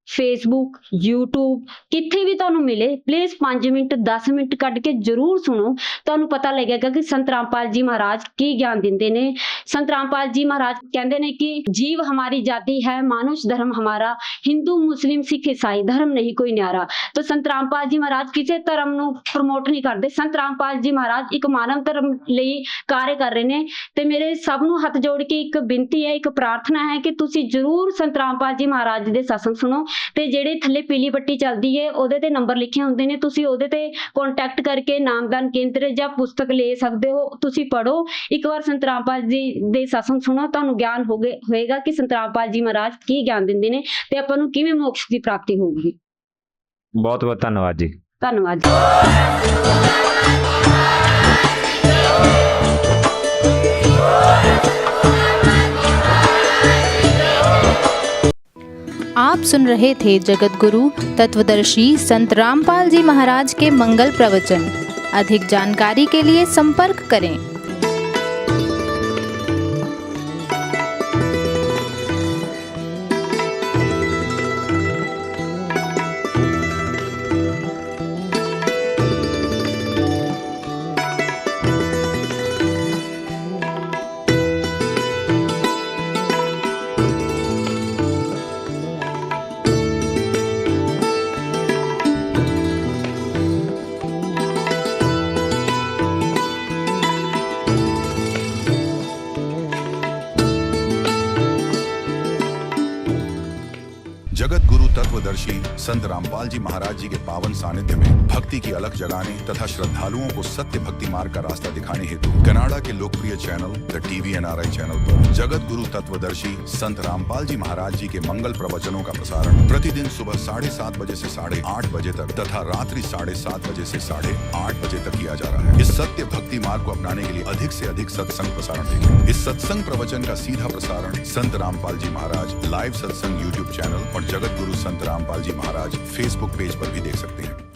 ਫੇਸਬੁੱਕ, YouTube, ਕਿੱਥੇ ਵੀ ਤੁਹਾਨੂੰ ਮਿਲੇ, ਪਲੀਜ਼ 5 ਮਿੰਟ 10 ਮਿੰਟ ਕੱਢ ਕੇ ਜ਼ਰੂਰ ਸੁਣੋ। ਤੁਹਾਨੂੰ ਪਤਾ ਲੱਗੇਗਾ ਕਿ ਸੰਤ ਰਾਮਪਾਲ ਜੀ ਮਹਾਰਾਜ ਕੀ ਗਿਆਨ ਦਿੰਦੇ ਨੇ। ਸੰਤ ਰਾਮਪਾਲ ਜੀ ਮਹਾਰਾਜ ਕਹਿੰਦੇ ਨੇ ਕਿ ਜੀਵ ਹਮਾਰੀ ਜਾਤੀ ਹੈ, ਮਾनुष धर्म हमारा, हिंदू मुस्लिम सिख ईसाई धर्म नहीं कोई न्यारा। तो संत रामपाल जी महाराज ਕਿਸੇ ਧਰਮ ਨੂੰ ਪ੍ਰਮੋਟ ਨਹੀਂ ਕਰਦੇ। ਸੰਤ ਰਾਮਪਾਲ ਜੀ ਮਹਾਰਾਜ ਇੱਕ ਮਾਨਵ ਧਰਮ ਲਈ ਕਾਰਜ ਕਰ ਰਹੇ ਨੇ ਤੇ ਮੇਰੇ ਸਭ ਨੂੰ ਹੱਥ ਜੋੜ ਕੇ ਇੱਕ ਬੇਨਤੀ ਹੈ, ਇੱਕ ਪ੍ਰਾਰਥਨਾ ਹੈ ਕਿ ਤੁਸੀਂ ਜ਼ਰੂਰ ਸੰਤ ਰਾਮਪਾਲ ਜੀ ਮਹਾਰਾਜ ਦੇ ਸਤਸੰਗ ਸੁਣੋ। ਤੇ ਜਿਹੜੇ ਥੱਲੇ ਪੀਲੀ ਬੱਟੀ ਚੱਲਦੀ ਹੈ ਉਹਦੇ ਤੇ ਨੰਬਰ ਲਿਖੇ ਹੁੰਦੇ ਨੇ, ਤੁਸੀਂ ਉਹਦੇ ਤੇ ਕੰਟੈਕਟ ਕਰਕੇ ਨਾਮਦਾਨ ਕੇਂਦਰ ਜਾਂ ਪੁਸਤਕ ਲੈ ਸਕਦੇ ਹੋ। ਤੁਸੀਂ ਪੜੋ, ਇੱਕ ਵਾਰ ਸੰਤ ਰਾਮਪਾਲ ਜੀ ਦੇ ਸਤਸੰਗ ਸੁਣੋ, ਤੁਹਾਨੂੰ ਗਿਆਨ ਹੋਏਗਾ ਕਿ ਸੰਤ ਰਾਮਪਾਲ ਜੀ ਮਹਾਰਾਜ ਕੀ ਗਿਆਨ ਦਿੰਦੇ ਨੇ ਤੇ ਆਪਾਂ ਨੂੰ ਕਿਵੇਂ ਮੋਕਸ਼ ਦੀ ਪ੍ਰਾਪਤੀ ਹੋਊਗੀ। ਬਹੁਤ ਬਹੁਤ ਧੰਨਵਾਦ ਜੀ। ਧੰਨਵਾਦ ਜੀ। आप सुन रहे थे जगत गुरु तत्वदर्शी संत रामपाल जी महाराज के मंगल प्रवचन। अधिक जानकारी के लिए संपर्क करें। तत्वदर्शी संत रामपाल जी महाराज जी के पावन सानिध्य में भक्ति की अलख जगाने तथा श्रद्धालुओं को सत्य भक्ति मार्ग का रास्ता दिखाने हेतु कनाडा के लोकप्रिय चैनल द TVNRI चैनल पर जगत गुरु तत्वदर्शी संत रामपाल जी महाराज जी के मंगल प्रवचनों का प्रसारण प्रतिदिन सुबह 7:30 बजे से 8:30 बजे तक तथा रात्रि 7:30 बजे से 8:30 बजे तक किया जा रहा है। इस सत्य भक्ति मार्ग को अपनाने के लिए अधिक से अधिक सत्संग प्रसारण देखें। इस सत्संग प्रवचन का सीधा प्रसारण संत रामपाल जी महाराज लाइव सत्संग YouTube चैनल और जगत गुरु संत रामपाल जी महाराज Facebook पेज पर भी देख सकते हैं।